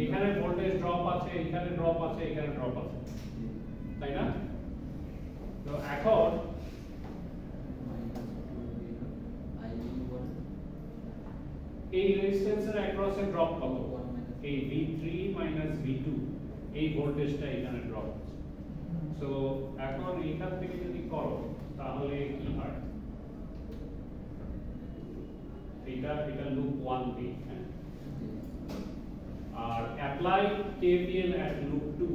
A: এখানে ভোল্টেজ ড্রপ আছে, এখানে ড্রপ আছে, এখানে ড্রপ আছে, তাই না? তো এখন এই রেজিস্ট্যান্সের অ্যাক্রস এ ড্রপ কত? এই V3 V2 এই ভোল্টেজটা এখানে ড্রপ হচ্ছে। সো এখন এখান থেকে যদি করো তাহলে কি হয়? এটা লুপ 1 তে, হ্যাঁ? আর অ্যাপ্লাই KVL এট লুপ 2,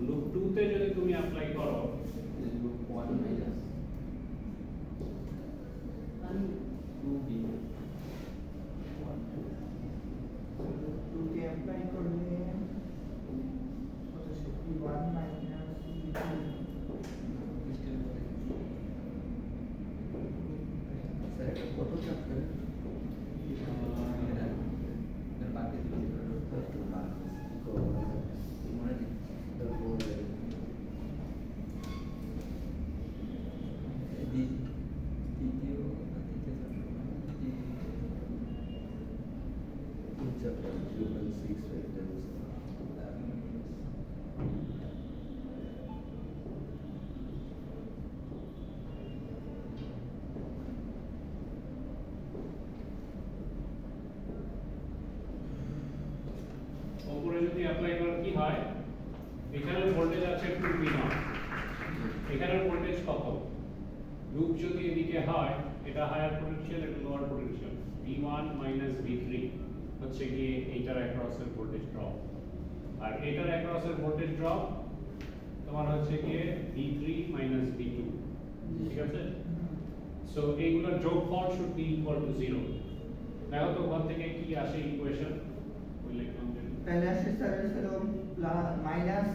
A: লুপ 2 তে যদি তুমি অ্যাপ্লাই করো
E: লুপ 1 মাইনাস 2b
C: 2 কে অ্যাপ্লাই করলে কত শক্তি 1 মাইনাস
D: স্যার এটা কত চ্যাপ্টার?
A: উপরে যদি অ্যাপ্লাই করো কি হয়? এখানে ভোল্টেজ আছে 2V0, এখানে ভোল্টেজ কত? লুপ যদি এদিকে হয় এটা হায়ার পোটেনশিয়াল, এটা লোয়ার পোটেনশিয়াল, V1 V3 হচ্ছে কি এইটার অ্যাক্রস এর ভোল্টেজ ড্রপ, আর এটার অ্যাক্রস এর ভোল্টেজ ড্রপ তোমার হচ্ছে কি V3 V2, ঠিক আছে? সো এইগুলোর যোগফল শুড বি ইকুয়াল টু 0। দেখো তো ওখান থেকে কি আসে ইকুয়েশন, ওই লিখলাম যে
C: তাহলে আসছে স্যার হলো মাইনাস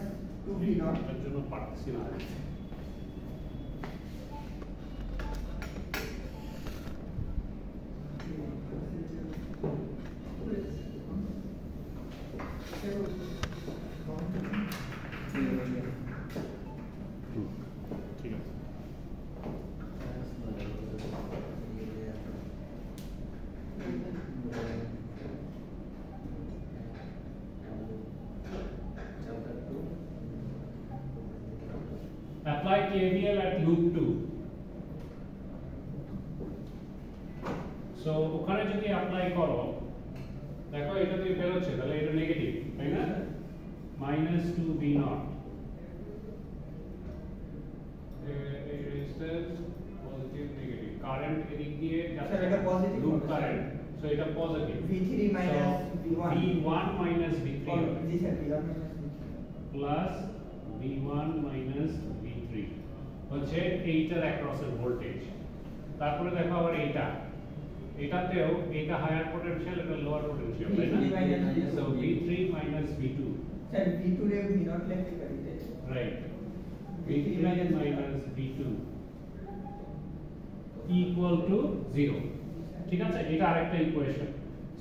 C: 2v0
A: এর জন্য পারতেছি না। ঠিক আছে, apply KVL at loop 2. So ওখানে যদি অ্যাপ্লাই করো দেখো এটা দিয়ে বের হচ্ছে, তাহলে এটা নেগেটিভ, তাই না? -2V0 এই রেজিস্ট্যান্স পজিটিভ নেগেটিভ, কারেন্ট এদিক দিয়ে যাচ্ছে,
C: স্যার এটা পজিটিভ
A: লুপ কারেন্ট, সো এটা positive,
C: V3 minus V1
A: V1 V3
C: জি sir V1 minus V3
A: plus V1 V3 হচ্ছে এইটার অ্যাক্রসের ভোল্টেজ। তারপরে দেখো আবার এটাতেও এটা হায়ার পোটেনশিয়াল, এটা লোয়ার পোটেনশিয়াল, তাই না? So V3 V2,
C: sir V2 রে V0 লিখতে পারি তাই
A: right, V3 V2 equal to 0, ঠিক আছে? এটা আরেকটা ইকুয়েশন।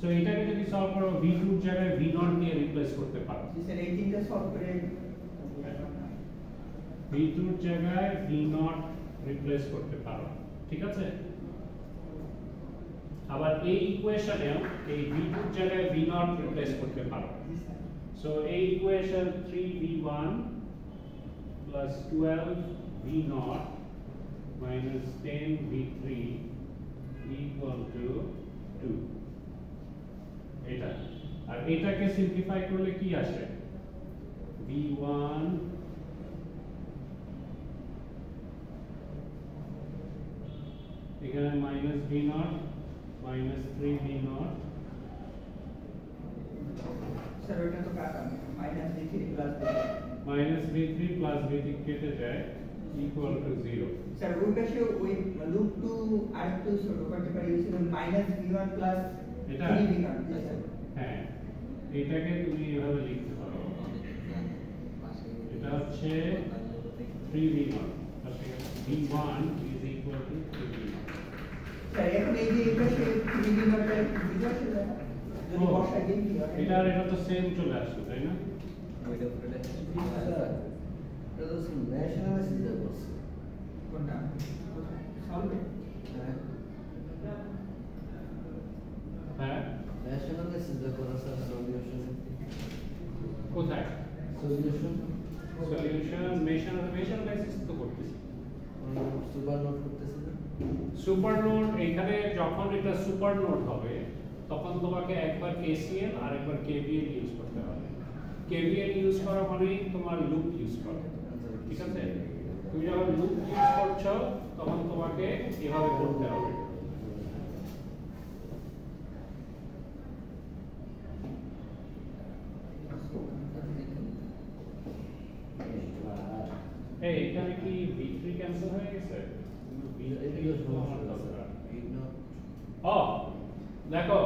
A: সো এটাকে যদি সলভ করো V2 এর জায়গায় V0 দিয়ে রিপ্লেস করতে পারো,
C: জি স্যার এই তিনটা সলভ করে
A: V2 এর জায়গায় V0 রিপ্লেস করতে পারো, ঠিক আছে? আবার এই ইকুয়েশনেও এই V2 এর জায়গায় V0 রিপ্লেস করতে পারো। সো এই equation 3V1 plus 12V0 minus 10V3 equal to 2, এটা। আর এটাকে সিম্পলিফাই করলে কি আসে? V1 এখানে -V0 -3V0
C: স্যার ওটা তো কাটা -V3 plus
A: -V3 plus V3 কেটে যায় ইকুয়াল টু 0।
C: স্যার ওই পাশে ওই লুপ 2 আর একটু ছোট করতে পারি, ছিল -V1 প্লাস
A: এটা
C: 3V0 জি স্যার
A: হ্যাঁ, এটাকে তুমি এভাবে লিখতে পারো, এটা হচ্ছে 3V0 V1 is equal to 3V0।
C: Sir এখন এই যে এই পাশে 3V0 টা V0 ছিল যদি বসাই দিই কি হয়?
A: এটা আর এটা তো সেম চলে আসছে, তাই না?
E: ওইটা উপরে
D: এটা তো ন্যাশনাল সিলেবাস।
C: কোনটা সলভ
A: হ্যাঁ,
D: ন্যাশনাল মেশানো গেছে যখন স্যার সলিউশন
A: কোথায়
D: সলিউশন
A: মেশন অ্যানালাইসিস তো করতেছি।
D: সুপার নোট করতেছে না
A: সুপার নোড এখানে যখন এটা সুপার নোড হবে তখন তোমাকে একবার KCL আর একবার KVL ইউজ করতে হবে। KVL ইউজ করা মানে তোমার লুপ ইউজ করা, ঠিক আছে? তুমি যখন লুপ ইউজ করছো তখন তোমাকে এভাবে করতে হবে। এই এখানে কি V3 ক্যান্সেল হয়ে গেছে? ও দেখো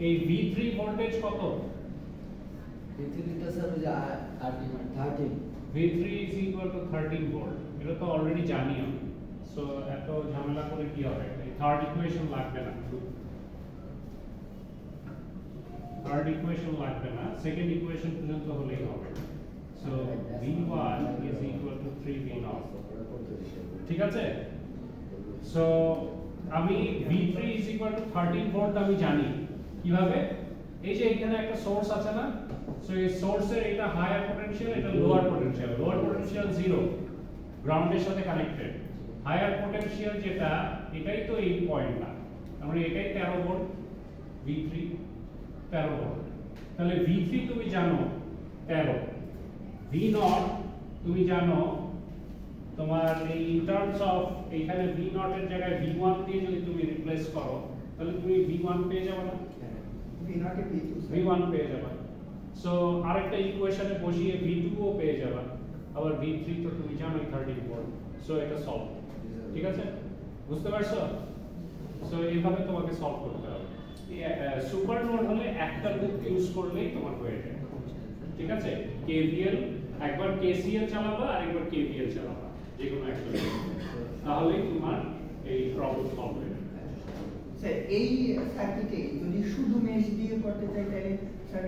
A: এই V3 ভোল্টেজ কত?
D: পৃথিবীটা স্যার ওই যে 13
A: V3 is equal to 13 volt. এটা তো অলরেডি জানি আমি, সো এত ঝামেলা করে কি হবে? এই থার্ড ইকুয়েশন লাগবে না, থার্ড ইকুয়েশন লাগবে না, সেকেন্ড ইকুয়েশন পর্যন্ত হলেই হবে। So V1 is equal to 3V0, ঠিক আছে? সো আমি V3 is equal to 13 volt আমি জানি কিভাবে? এই যে এখানে একটা সোর্স আছে না, সো এই সোর্সের এটা হায়ার পটেনশিয়াল, এটা লোয়ার পটেনশিয়াল। লোয়ার পটেনশিয়াল 0, গ্রাউন্ডের সাথে কানেক্টেড। হায়ার পটেনশিয়াল যেটা, এটাই তো এই পয়েন্টটা, আমরা এটাই 13 ভোল্ট, V3 13 ভোল্ট। তাহলে V3 তুমি জানো 13, V0 তুমি জানো তোমার এই ইন টার্মস অফ এইখানে V0 এর জায়গায় V1 দিয়ে যদি তুমি রিপ্লেস করো তাহলে তুমি V1 পেয়ে যাবে না?
C: V0 এ V2
A: V1 পেয়ে যাবে। সো আরেকটা ইকুয়েশনে বসিয়ে V2 ও পেয়ে যাবে, আবার V3 তো তুমি জানোই 13 ভোল্ট। সো এটা সলভ, ঠিক আছে? বুঝতে পারছো? সো এইভাবে তোমাকে সলভ করতে হবে। সুপার নোড হলে একটা লুপ ইউজ করলেই তোমার হয়ে যায়, ঠিক আছে? KVL একবার KCL চালাবা আর একবার KVL চালাবা, যে কোনো একটা, তাহলেই তোমার এই প্রবলেম সলভ হয়ে যাবে।
C: স্যার এই সার্কিটে যদি শুধু মেশ দিয়ে করতে চাই তাহলে স্যার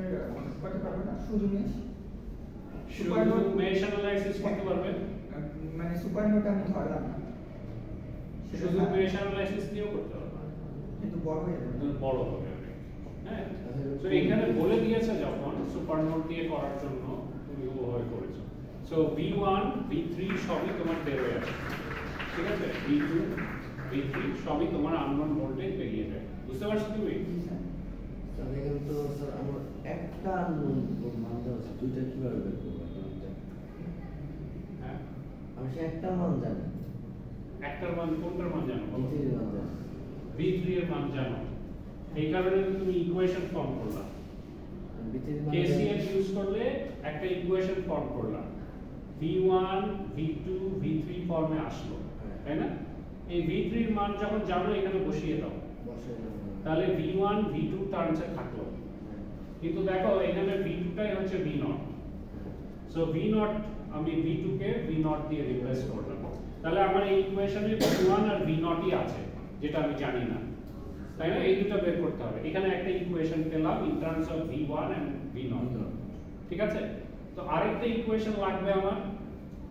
C: করতে পারবো না? শুধু মেশ সুপার
A: শুধু
C: নোড
A: মেশ অ্যানালাইসিস করতে পারবে?
C: মানে সুপার নোড আমি ধরলাম না,
A: শুধু মেশ অ্যানালাইসিস দিয়েও করতে পারবে,
C: কিন্তু বড় হয়ে যাবে।
A: কিন্তু বড় হবে অনেক। হ্যাঁ, তো এখানে বলে দিয়েছে যখন সুপার নোড দিয়ে করার জন্য তুমি ওভাবে করেছো। সো V1 V3 সবই তোমার বের হয়ে আসে, ঠিক আছে? V2 V3 সবই তোমার আননোন ভোল্টেজ বেরিয়ে যায়। বুঝতে পারছো তুমি?
D: স্যার এখানে তো স্যার আমার একটা আননোন মান দেওয়া আছে, দুইটা কিভাবে বের করব?
A: হ্যাঁ,
D: আমি সে একটা মান জানি,
A: একটার মান কোনটার মান জানো?
D: দ্বিতীয় মান জানি।
A: V3 এর মান জানো, এই কারণে তুমি ইকুয়েশন ফর্ম করলা। KCL ইউজ করলে একটা ইকুয়েশন ফর্ম করলাম, V1 V2 V3 ফর্মে আসলো, তাই না? এই V3 এর মান যখন জানো এখানে বসিয়ে দাও, তাহলে V1 V2 টার্মসে থাকলো। কিন্তু দেখো এখানে V2 টাই হচ্ছে V0, সো V0 আমি V2 কে V0 দিয়ে রিপ্লেস করলাম, তাহলে আমার এই ইকুয়েশনে V1 আর V0 ই আছে, যেটা আমি জানি না, তাই না? এই দুটো বের করতে হবে। এখানে একটা ইকুয়েশন পেলাম in terms of V1 and V0, ঠিক আছে? তো আরেকটা ইকুয়েশন লাগবে আমার।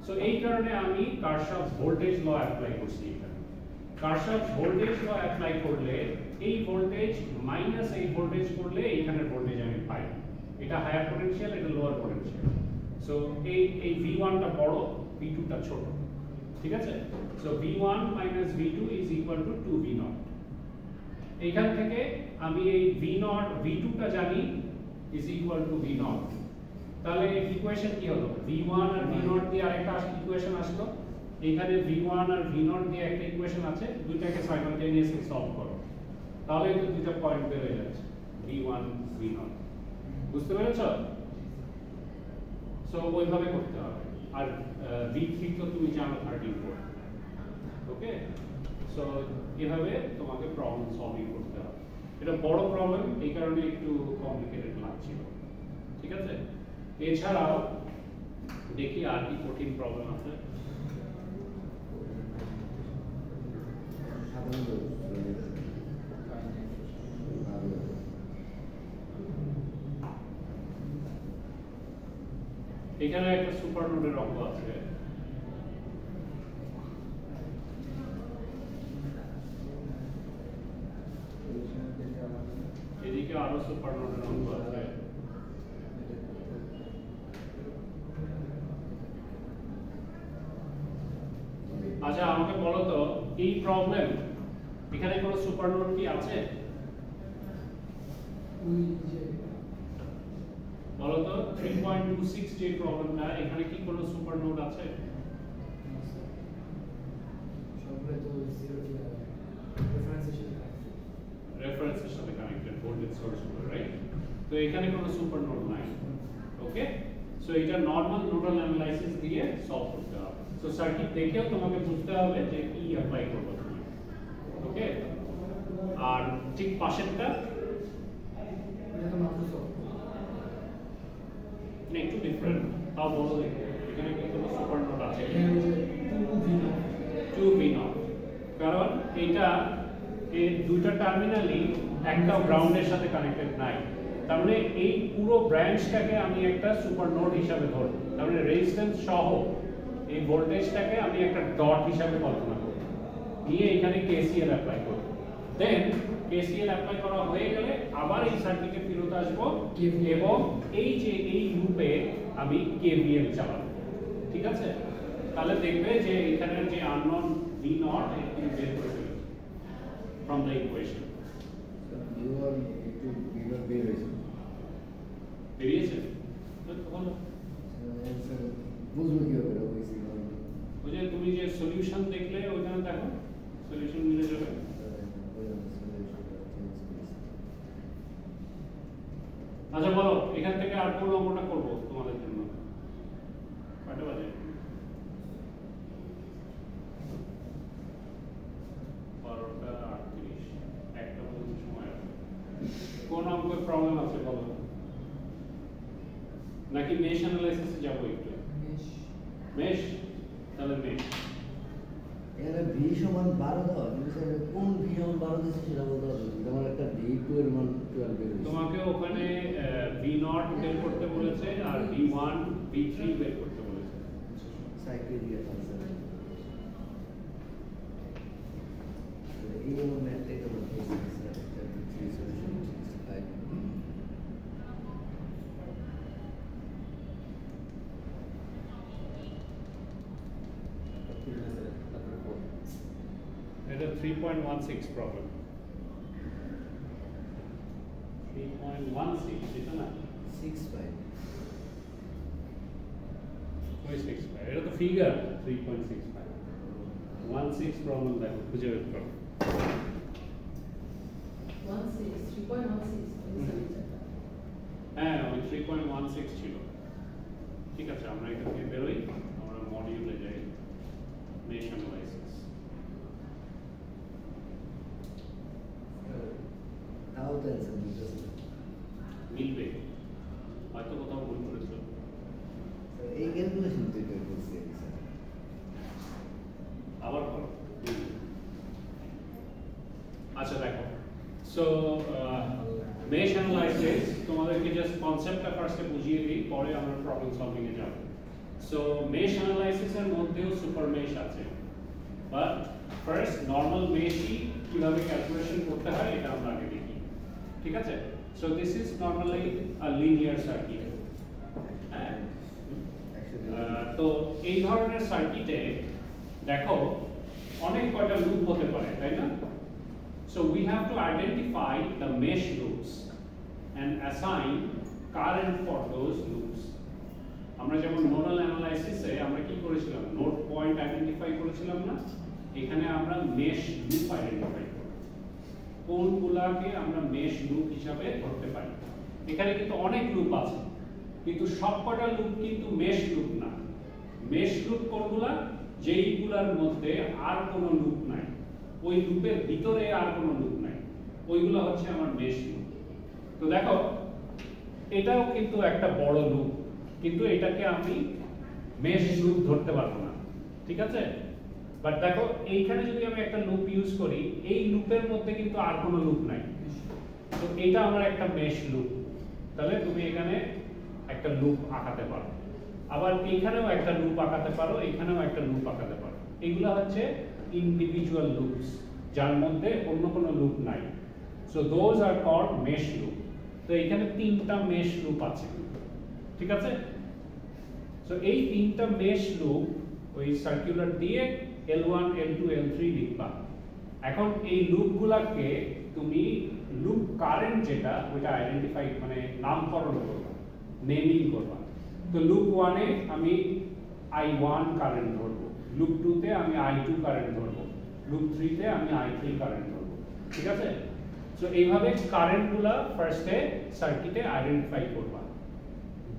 A: সো এই কারণে আমি কারশফ ভোল্টেজ ল অ্যাপ্লাই করছি এখানে। কারশফ ভোল্টেজ ল অ্যাপ্লাই করলে এই ভোল্টেজ মাইনাস এই ভোল্টেজ করলে এইখানের ভোল্টেজ আমি পাই। এটা হায়ার পটেনশিয়াল, এটা লোয়ার পটেনশিয়াল। সো এই V1 টা বড়, V2 টা ছোট, ঠিক আছে? So V1 minus V2 is equal two 2V0। এইখান থেকে আমি এই V0 V2 টা জানি ইজ ইকুয়াল টু V0। তাহলে ইকুয়েশন কি হলো? V1 আর V0 দিয়ে আরেকটা ইকুয়েশন আসলো, এখানে V1 আর V0 দিয়ে একটা ইকুয়েশন আছে, দুইটাকে সাইমালটেনিয়াসলি সলভ করো, তাহলে তো দুইটা পয়েন্ট বের হয়ে যাচ্ছে, V1 V0। বুঝতে পেরেছো? সো ওইভাবে করতে হবে। আর V3 তো তুমি জানো 13 ভোল্ট, ওকে? সো এভাবে তোমাকে প্রবলেম সলভিং করতে হবে। এটা বড় প্রবলেম, এই কারণে একটু কমপ্লিকেটেড লাগছিল, ঠিক আছে? এছাড়াও দেখি আর কি কঠিন প্রবলেম আছে। এখানে একটা সুপার নোডের অঙ্ক আছে, এদিকে কি আরো সুপার নোডের অঙ্ক আছে? আচ্ছা আমাকে বলো তো এই প্রবলেম এখানে কোনো সুপার নোড কি আছে? বলো তো 3.26 যে প্রবলেমটা এখানে কি কোনো সুপার নোড আছে?
B: সবগুলো তো জিরো
A: রেফারেন্সের সাথে কানেক্টেড ভোল্টেজ সোর্স গুলো, রাইট? তো এখানে কোনো সুপার নোড নাই। ওকে, সো এটা নরমাল নোডাল অ্যানালাইসিস দিয়ে সলভ করতে হবে। সো সার্কিট দেখেও তোমাকে বুঝতে হবে যে কি অ্যাপ্লাই করবে তুমি। ওকে, আর ঠিক পাশেরটা
B: এটা তো মাত্র সব
A: না একটু ডিফারেন্ট, তাও বলো দেখো এখানে কি কোনো সুপার নোড আছে?
B: এখানে হচ্ছে 2v0
A: 2v0, কারণ এটা এই দুইটা টার্মিনালই একটা গ্রাউন্ডের সাথে কানেক্টেড নাই। তার মানে এই পুরো ব্রাঞ্চটাকে আমি একটা সুপার নোড হিসাবে ধরব। তার মানে রেজিস্ট্যান্স সহ এই ভোল্টেজটাকে আমি একটা ডট হিসাবে কল্পনা করব, নিয়ে এখানে কেসিএল অ্যাপ্লাই করব। দেন কেসিএল অ্যাপ্লাই করা হয়ে গেলে আবার এই সার্কিটে ফেরত আসব এবং এই যে এই লুপে আমি কেভিএল চালাবো। ঠিক আছে, তাহলে দেখবে যে এখানে যে আননোন ভি নট এটি বের করে ফেলবে from the equation.
D: V1 একটু V1 বের হয়েছে।
A: বেরিয়েছে তো বলো
D: বুঝবো কিভাবে এটা হয়েছে?
A: ওই যে তুমি যে সলিউশন দেখলে ওইখানে দেখো সলিউশন মিলে যাবে। আচ্ছা বলো এখান থেকে আর কোন অঙ্কটা করব তোমাদের জন্য? কয়টা বাজে? 12:38, একটা পর্যন্ত সময় আছে। কোন অঙ্কের প্রবলেম আছে বলো, নাকি মেশ অ্যানালাইসিসে যাব একটু? মেশ, তাহলে মেশ।
D: এখানে ভি সমান 12 দাও, কিন্তু স্যার কোন ভি সমান 12 দিয়েছে সেটা বলতে হবে। আমার একটা ভি2 এর মান 12 বের হয়েছে।
A: তোমাকে ওখানে v0 বের করতে বলেছে আর v1 v3 বের করতে বলেছে।
D: সাইকেল দিয়ে আছে এই জন্য ম্যাথ থেকে বলতে স্যার একটা থ্রি সলিউশন লাইক
A: এটা 3.16 প্রবলেম। 3.16 এটা না
D: 6.5
A: ওই 65, এটা তো ফিগার 3.65। 16 প্রবলেম দেখো খুঁজে বের করো।
F: 3.16
A: হ্যাঁ ওই 3.16 ছিল। ঠিক আছে আমরা এটা থেকে বেরোই, আমরা মডিউলে যাই, মেশ অ্যানালাইসিস।
D: তাও তো অ্যান্সার মিলতেছে না।
A: মিলবে, হয়তো কোথাও ভুল করেছো।
D: এই ক্যালকুলেশন তো এটা করছি স্যার।
A: আবার করো। আচ্ছা দেখো, সো মেশ অ্যানালাইসিস তোমাদেরকে জাস্ট কনসেপ্টটা ফার্স্টে বুঝিয়ে দিই, পরে আমরা প্রবলেম সলভিং এ যাব। সো মেশ অ্যানালাইসিসের মধ্যেও সুপার মেশ আছে, বাট ফার্স্ট নরমাল মেশই কিভাবে ক্যালকুলেশন করতে হয় এটা আমরা আগে দেখি। ঠিক আছে, so this is normally a linear circuit. হ্যাঁ, তো এই ধরনের সার্কিটে দেখো অনেক কয়টা লুপ হতে পারে, তাই না? So we have to identify the mesh loops and assign current for those loops. আমরা যেমন নোডাল অ্যানালাইসিসে আমরা কি করেছিলাম, নোড পয়েন্ট আইডেন্টিফাই করেছিলাম না? এখানে আমরা মেশ লুপ আইডেন্টিফাই করব, কোনগুলাকে আমরা মেশ লুপ হিসাবে ধরতে পারি। এখানে কিন্তু অনেক লুপ আছে, কিন্তু সবকটা লুপ কিন্তু মেশ লুপ না। মেশ লুপ কোনগুলা? যেইগুলার মধ্যে আর কোনো লুপ নাই, ওই লুপের ভিতরে আর কোনো লুপ নাই, ওইগুলো হচ্ছে আমার মেশ লুপ। তো দেখো এটাও কিন্তু একটা বড় লুপ, কিন্তু এটাকে আমি মেশ লুপ ধরতে পারবো না। ঠিক আছে, বাট দেখো এইখানে যদি আমি একটা লুপ ইউজ করি, এই লুপের মধ্যে কিন্তু আর কোনো লুপ নাই, তো এটা আমার একটা মেশ লুপ। তাহলে তুমি এখানে একটা লুপ আঁকাতে পারো, আবার এইখানেও একটা লুপ আঁকাতে পারো, এখানেও একটা লুপ আঁকাতে পারো। এগুলো হচ্ছে ইন্ডিভিজুয়াল লুপস, যার মধ্যে অন্য কোনো লুপ নাই। So those are called mesh loop. তো এখানে তিনটা মেশ লুপ আছে, ঠিক আছে? সো এই তিনটা মেশ লুপ ওই সার্কুলার দিয়ে L1 L2 L3 লিখবা। এখন এই লুপগুলোকে তুমি লুপ কারেন্ট যেটা ওটা আইডেন্টিফাই মানে নামকরণ করবা, নেমিং করবা। তো লুপ 1 এ আমি I1 কারেন্ট ধরবো, লুপ 2 তে আমি I2 কারেন্ট ধরবো, লুপ 3 তে আমি I3 কারেন্ট ধরবো, ঠিক আছে? সো এইভাবে কারেন্টগুলো ফার্স্টে সার্কিটে আইডেন্টিফাই করবা।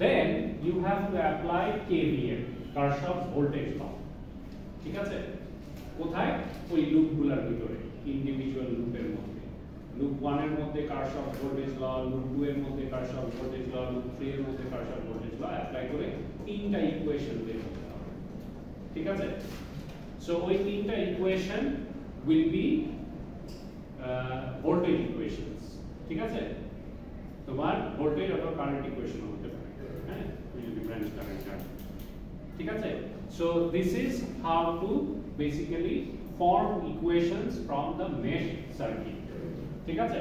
A: Then you have to apply KVL, Kirchhoff's voltage law, ঠিক আছে? কোথায়? ওই লুপগুলোর ভিতরে, ইন্ডিভিজুয়াল লুপের মধ্যে। লুপ 1 এর মধ্যে কারশফস ভোল্টেজ ল, লুপ 2 এর মধ্যে কারশফস ভোল্টেজ ল, লুপ 3 এর মধ্যে কারশফস ভোল্টেজ ল অ্যাপ্লাই করে তিনটা ইকুয়েশন বের করতে হবে, ঠিক আছে? সো ওই তিনটা equation will be voltage equations, ঠিক আছে? তোমার ভোল্টেজ অথবা কারেন্ট ইকুয়েশন হতে পারে, হ্যাঁ, উইল বি ব্রাঞ্চ কারেন্ট, ঠিক আছে? So this is how to basically form equations from the mesh circuit, ঠিক আছে?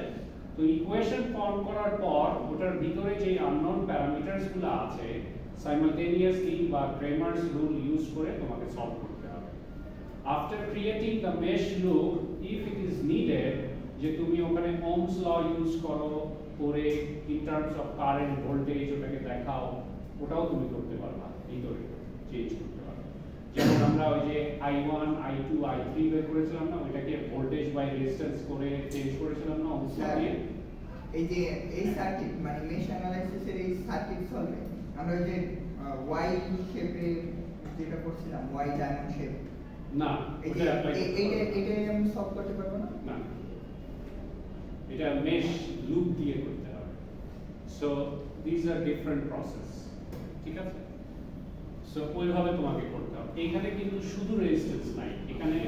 A: তো ইকুয়েশন ফর্ম করার পর ওটার ভিতরে যে আননোন প্যারামিটারস গুলো আছে সাইমালটেনিয়াসলি বা ক্রেমারস রুল ইউজ করে তোমাকে সলভ করতে হবে। After creating the mesh loop, if it is needed যে তুমি ওখানে ওহমস ল ইউজ করো করে in terms of current voltage ওটাকে দেখাও, ওটাও তুমি করতে পারবা, ভিতরে চেঞ্জ করতে পারবা। যেমন আমরা ওই যে I1 I2 I3 বের করেছিলাম না, ওইটাকে ভোল্টেজ বাই রেজিস্ট্যান্স করে চেঞ্জ করেছিলাম না ওহমস ল দিয়ে।
C: এই যে এই সার্কিট মানে মেশ অ্যানালাইসিসের এই সার্কিট সলভে আমরা ওই যে ওয়াই শেপে যেটা করছিলাম, ওয়াই ডায়মন্ড শেপ,
A: না
C: এটা আমি সলভ করতে পারবো না।
A: না, এটা মেশ লুপ দিয়ে করতে হবে। So this are different process, ঠিক আছে? সো ওইভাবে তোমাকে করতে হবে। এখানে কিন্তু শুধু রেজিস্ট্যান্স নাই, এখানে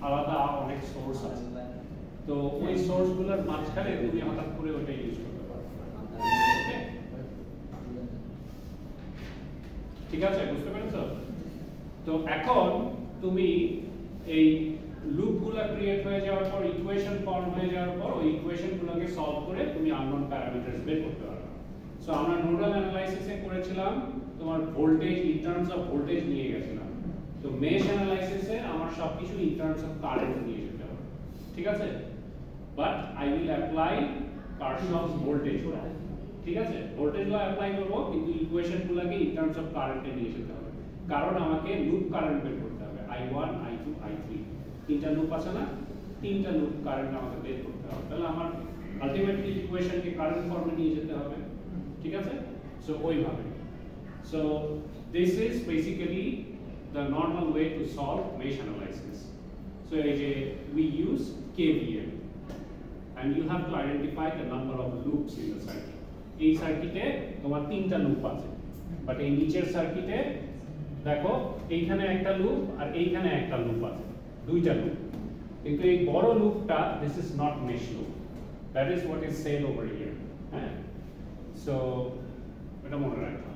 A: আলাদা অনেক সোর্স আছে। তো ওই সোর্সগুলোর মাঝখানে তুমি হঠাৎ করে ওটা ইউজ করতে পারো, ওকে? ঠিক আছে, বুঝতে পেরেছো? তো এখন তুমি এই লুপগুলো ক্রিয়েট হয়ে যাওয়ার পর, ইকুয়েশন ফর্ম হয়ে যাওয়ার পর ওই ইকুয়েশনগুলোকে সলভ করে তুমি আননোন প্যারামিটারস বের করতে পারবে। সো আমরা নোডাল অ্যানালাইসিসে করেছিলাম তোমার voltage in terms of voltage নিয়ে গেছিলাম। তো মেশ অ্যানালাইসিসে আমার সবকিছু ইন টার্মস অফ কারেন্ট নিয়ে যেতে হবে, ঠিক আছে? But I will apply Kirchhoff's voltage law, ঠিক আছে? ভোল্টেজ ল অ্যাপ্লাই করব কিন্তু ইকুয়েশনগুলোকে ইন টার্মস অফ কারেন্টে নিয়ে যেতে হবে, কারণ আমাকে লুপ কারেন্ট বের করতে হবে। I1 I2 I3 তিনটা লুপ আছে না, তিনটা লুপ কারেন্ট আমাকে বের করতে হবে। তাহলে আমার আলটিমেটলি ইকুয়েশনকে কারেন্ট ফর্মে নিয়ে যেতে হবে, ঠিক আছে? সো ওইভাবে। So this is basically the normal way to solve mesh analysis. So এই যে we use KVL and you have to identify the number of loops in the circuit. এই সার্কিটে তোমার তিনটা লুপ আছে, বাট এই নিচের সার্কিটে দেখো এইখানে একটা লুপ আর এইখানে একটা লুপ আছে, দুইটা লুপ। কিন্তু এই বড় লুপটা, this is not mesh loop, that is what is said over here, হ্যাঁ? সো এটা মনে রাখো।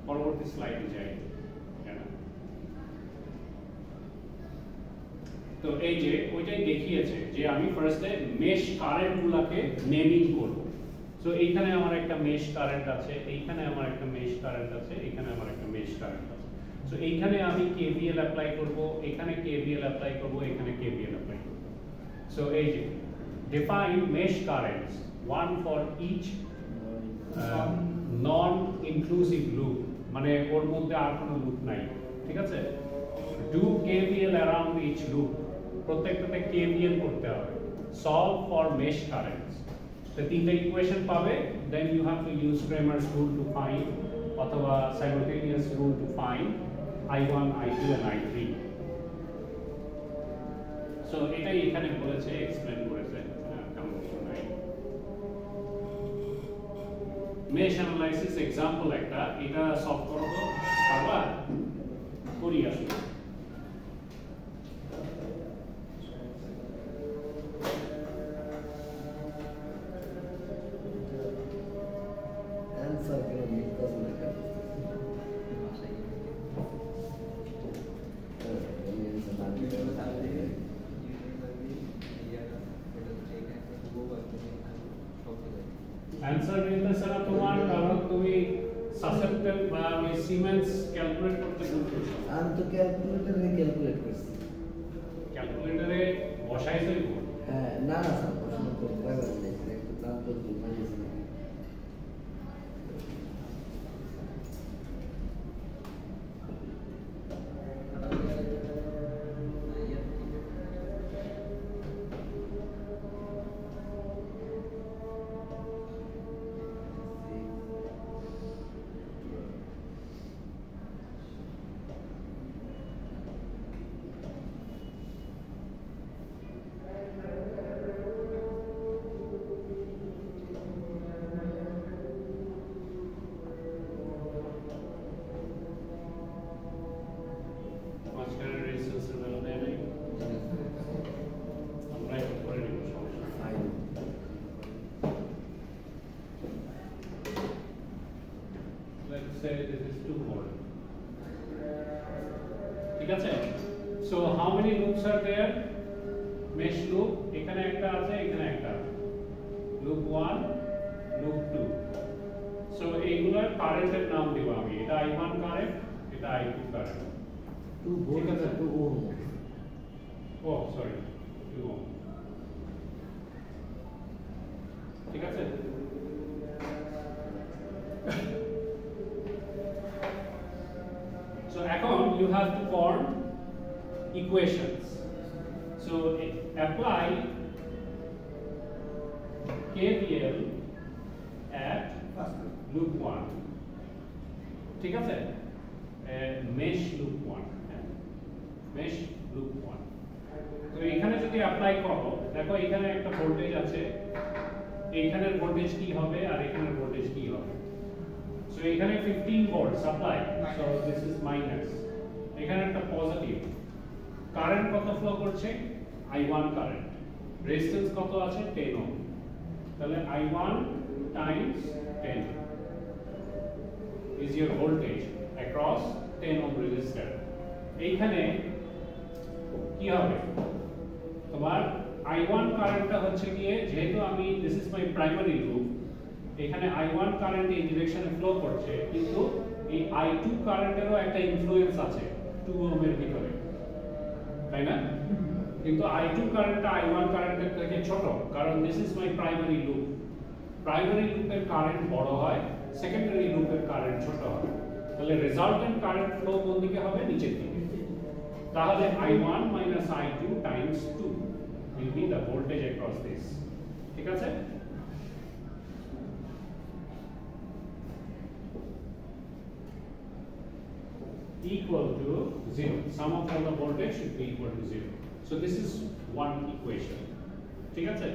A: পরবর্তী স্লাইডে যাই। তো এই যে ওইটাই দেখিয়েছে যে আমি ফার্স্টে মেশ কারেন্টগুলোকে নেমিং করব। সো এইখানে আমার একটা মেশ কারেন্ট আছে, এইখানে আমার একটা মেশ কারেন্ট আছে, এইখানে আমার একটা মেশ কারেন্ট আছে। সো এইখানে আমি KVL অ্যাপ্লাই করব, এখানে KVL অ্যাপ্লাই করব, এখানে KVL অ্যাপ্লাই করব। সো এই যে define mesh currents, one for each non inclusive loop, মানে ওর মধ্যে আর কোনো লুপ নাই, ঠিক আছে? do KVL around each loop, প্রত্যেকটাতে KVL করতে হবে। solve for mesh currents, তো তিনটা ইকুয়েশন পাবে, then you have to use Cramer's rule to find অথবা simultaneous rule to find I1 I2 and I3। So এটাই এখানে বলেছে, এক্সপ্লেন করেছে, কেমন কিছু নাই। মেশ অ্যানালাইসিস এক্সাম্পল একটা, এটা সলভ করো তো পারবা? করি আসলে।
D: आंसर करो मिलता है क्या?
E: ये
A: অ্যানসার মিলতেছে না তোমার, কারণ তুমি সাসেপ্টেবল বা ওই সিমেন্স ক্যালকুলেট করতে ভুলছো।
D: আমি তো ক্যালকুলেটরে ক্যালকুলেট করছি।
A: ক্যালকুলেটরে বসাইছই তো।
D: হ্যাঁ, না না স্যার, প্রশ্ন তো কয়বার দিয়েছি, একটু নাম তো ভুল হয়েছে।
A: মাঝখানে রেজিস্ট্যান্সের ভ্যালু দেয় নাই, আমরা এটা করে নিব, সমস্যা নেই।
D: Fine.
A: Let's say this is 2 volt. ঠিক আছে? So how many loops are there? Mesh loop এখানে একটা আছে, এখানে একটা আছে। Loop 1, loop 2. So এইগুলোর কারেন্টের নাম দেব আমি। এটা I1 কারেন্ট, এটা I2 কারেন্ট।
D: 2 ভোল্ট
A: ঠিক আছে।
D: আর 2 ওহম।
A: Oh, sorry. 2 ohm. ঠিক আছে? So এখন you have to form equations. So apply KVL at loop 1. ঠিক আছে? Mesh loop 1. Mesh loop 1. তো এখানে যদি অ্যাপ্লাই করো, দেখো এখানে একটা ভোল্টেজ আছে, এইখানের ভোল্টেজ কি হবে আর এখানের ভোল্টেজ কি হবে। সো এখানে 15 volt supply, so this is minus. এখানে একটা পজিটিভ। কারেন্ট কত ফ্লো করছে? I1 current. রেজিস্ট্যান্স কত আছে? 10 ওহম। তাহলে I1 Times 10 is your voltage across 10 ohm resistor. এইখানে কি হবে? তোমার I1 কারেন্টটা হচ্ছে গিয়ে, যেহেতু আমি this is my primary loop, এখানে I1 কারেন্ট এই ডিরেকশনে ফ্লো করছে, কিন্তু এই I2 কারেন্টেরও একটা ইনফ্লুয়েন্স আছে 2 ওহমের ভিতরে, তাই না? কিন্তু I2 কারেন্টটা I1 কারেন্টের থেকে ছোট, কারণ this is my primary loop. Primary লুপের কারেন্ট বড় হয়, সেকেন্ডারি লুপের কারেন্ট ছোট হয়। তাহলে রেজাল্টেন্ট কারেন্ট ফ্লো কোন দিকে হবে? নিচের দিকে। তাহলে I1 minus I2 times 2 will be the voltage across this. ঠিক আছে? Equal to 0. Sum of all the voltage should be equal to 0. So this is one equation. ঠিক আছে?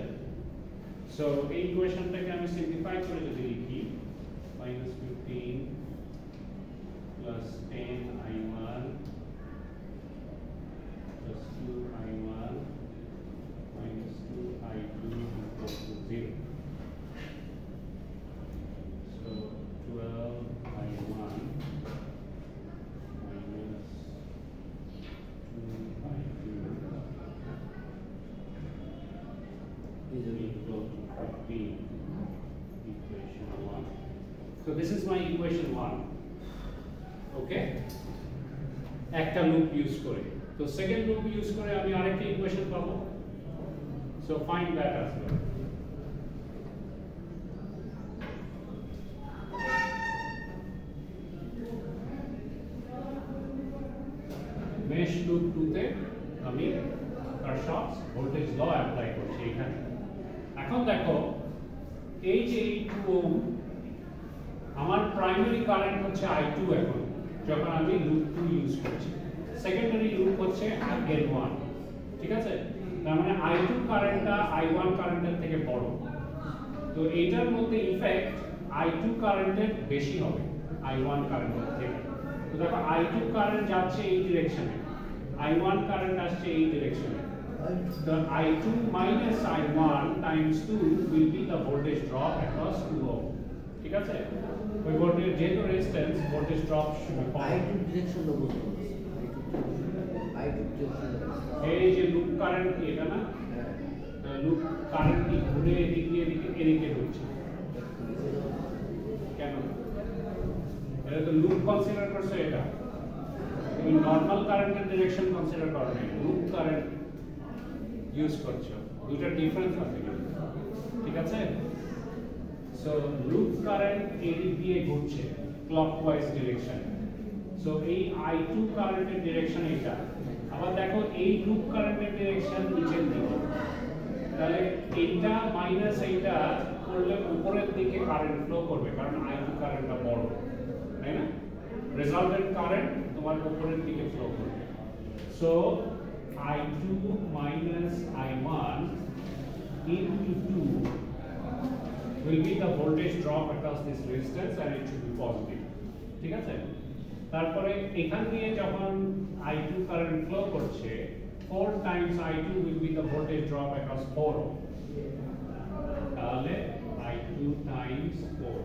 A: So এই ইকুয়েশনটাকে আমি সিম্পলিফাই করে যদি লিখি, minus 15 plus 10 I1 plus 2 I1 minus 2 I2 equal to 0. So 12 I1 minus 2 I2 is equal to 15. Equation 1. So this is my equation 1. Okay? একটা loop use করে। তো সেকেন্ড লুপ ইউজ করে আমি আরেকটা ইকুয়েশন পাবো। So find that as well. Mesh loop 2 তে আমি কারশফস voltage ল apply করছি এখানে। এখন দেখো এই যে 2 ওহম, আমার প্রাইমারি কারেন্ট হচ্ছে I2 এখন, যখন আমি লুপ 2 ইউজ করছি। সেকেন্ডারি লুপ হচ্ছে N1। ঠিক আছে? তার মানে I2 কারেন্টটা I1 কারেন্টের থেকে বড়। তো এইটার মধ্যে ইফেক্ট I2 কারেন্টের বেশি হবে I1 কারেন্টের থেকে। তো দেখো I2 কারেন্ট যাচ্ছে এই ডিরেকশনে, I1 কারেন্ট আসছে এই ডিরেকশনে। The I2 minus I1 times 2 will be the voltage drop across 2 ohm. ঠিক আছে? ওই ভোল্টেজ যেহেতু রেজিস্ট্যান্স, ভোল্টেজ ড্রপ শুরু হয়।
D: I2 ডিরেকশন তো বুঝতে পারছি। I2 direction.
A: এই যে লুপ কারেন্ট কি এটা না?
D: হ্যাঁ।
A: লুপ কারেন্ট কি ঘুরে এদিকে ঢুকছে। তাহলে তো লুপ কনসিডার করছো এটা, তুমি নর্মাল কারেন্টের ডিরেকশন কনসিডার করো না, লুপ কারেন্ট ইউজ করছো, দুটো ডিফারেন্স আছে কিন্তু, ঠিক আছে? সো লুপ কারেন্ট এই দিক দিয়ে ঘুরছে ক্লকওয়াইজ ডিরেকশন, সো এই I2 কারেন্টের ডিরেকশন এটা। আবার দেখো এই লুপ কারেন্টের ডিরেকশন নিচের দিকে, তাহলে এইটা মাইনাস এইটা করলে উপরের দিকে কারেন্ট ফ্লো করবে, কারণ I2 কারেন্টটা বড়, তাই না? রেজাল্টেন্ট কারেন্ট তোমার উপরের দিকে ফ্লো করবে। So I2 minus I1 into 2 will be the voltage drop across this resistance and it should be positive, ঠিক আছে? তারপরে এখান দিয়ে যখন I2 কারেন্ট ফ্লো করছে 4 times I2 will be the voltage drop across 4 ohm, তাহলে I2 times 4,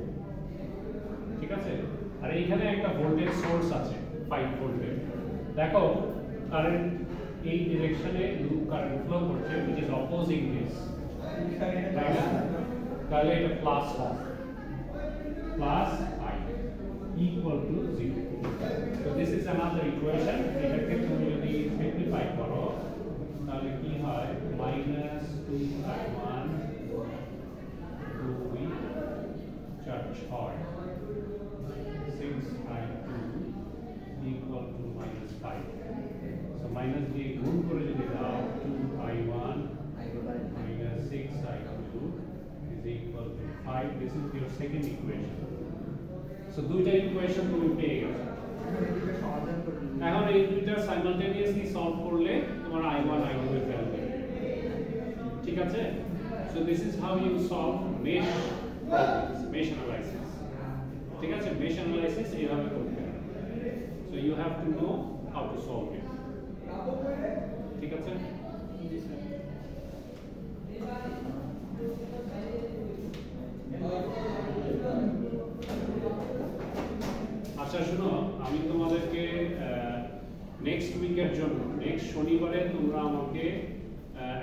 A: ঠিক আছে? আর এইখানে একটা ভোল্টেজ সোর্স আছে 5 ভোল্টের, দেখো কারেন্ট এই ডিরেকশনে লুপ কারেন্ট ফ্লো করছে which is opposing this, তাহলে এটা plus I equal to 0. So this is another equation. এটাকে তুমি যদি সিম্পলিফাই করো তাহলে কি হয়, minus 2I1 2 4 6I2 equal to minus 5. So minus দিয়ে গুণ করে যদি দাও 2I1 minus 6I2 is equal to 5. This is your second equation. So দুইটা ইকুয়েশন তুমি পেয়ে গেছো। এখন এই দুইটা সাইমালটেনিয়াসলি সলভ করলে তোমার I1 I2 এর ভ্যালু বের হবে, ঠিক আছে? So this is how you solve mesh problems, mesh analysis, ঠিক আছে? mesh analysis এইভাবে করতে হবে। So you have to know how to solve it, ঠিক আছে? আচ্ছা শুনো, আমি তোমাদেরকে নেক্সট উইকের জন্য নেক্সট শনিবারে তোমরা আমাকে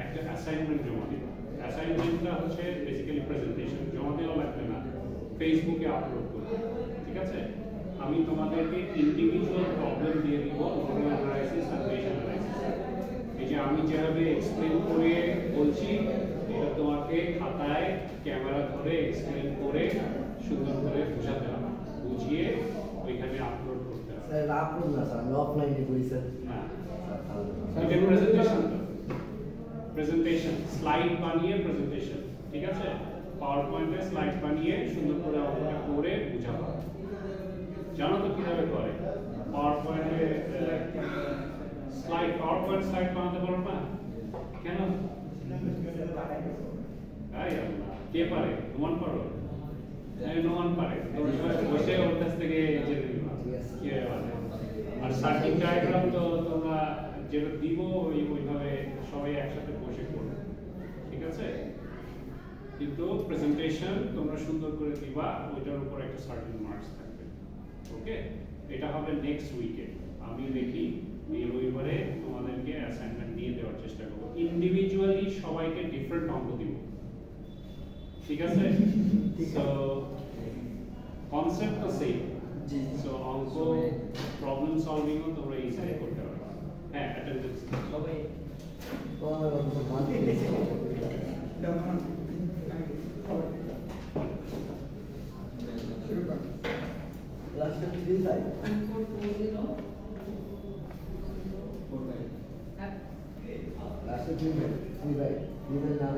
A: একটা অ্যাসাইনমেন্ট জমা দিবে। অ্যাসাইনমেন্টটা হচ্ছে বেসিক্যালি প্রেজেন্টেশন, জমা দেওয়া লাগবে না, ফেসবুকে আপলোড করবে, ঠিক আছে? আমি তোমাদেরকে ইন্ডিভিজুয়াল প্রবলেম দিয়ে দিব, নোডাল অ্যানালাইসিস আর মেশ অ্যানালাইসিস। এই যে আমি যেভাবে এক্সপ্লেন করে বলছি, এটা তোমাকে খাতায় ক্যামেরা ধরে এক্সপ্লেন করে সুন্দর করে বোঝাতে হবে, বুঝিয়ে ওইখানে আপলোড করতে হবে।
D: স্যার আপলোড না স্যার, আমি অফলাইনে করি স্যার।
A: হ্যাঁ,
D: স্যার
A: এটা প্রেজেন্টেশন, প্রেজেন্টেশন স্লাইড বানিয়ে প্রেজেন্টেশন, ঠিক আছে? পাওয়ার পয়েন্টে স্লাইড বানিয়ে সুন্দর করে অঙ্কটা করে বোঝাবো। জানো তো কিভাবে করে? পাওয়ার পয়েন্টে স্লাইড, পাওয়ার পয়েন্ট স্লাইড বানাতে পারো না কেন? তাই কে পারে? নোমান পারো? নোমান পারে, তোমরা সবাই বসে ওর কাছ থেকে জেনে নিবা কিভাবে বানায়। আর সার্কিট ডায়াগ্রাম তো তোমরা যেটা দিব ওইভাবে সবাই একসাথে বসে করবে, ঠিক আছে? কিন্তু প্রেজেন্টেশন তোমরা সুন্দর করে দিবা, ওইটার উপর একটা সার্টেন মার্কস থাকবে, ওকে? এটা হবে নেক্সট উইকে। আমি দেখি এই রবিবারে তোমাদেরকে অ্যাসাইনমেন্ট নিয়ে দেওয়ার চেষ্টা করব, ইন্ডিভিজুয়ালি সবাইকে ডিফারেন্ট অঙ্ক দিব, ঠিক আছে? সো কনসেপ্ট তো সেম, সো অঙ্ক প্রবলেম সলভিংও তোমরা ইজিলি করতে পারবে। হ্যাঁ, অ্যাটেন্ডেন্স
B: সবাই
D: ক্লাসটা 3 তাই ক্লাসটা 3 ভাই না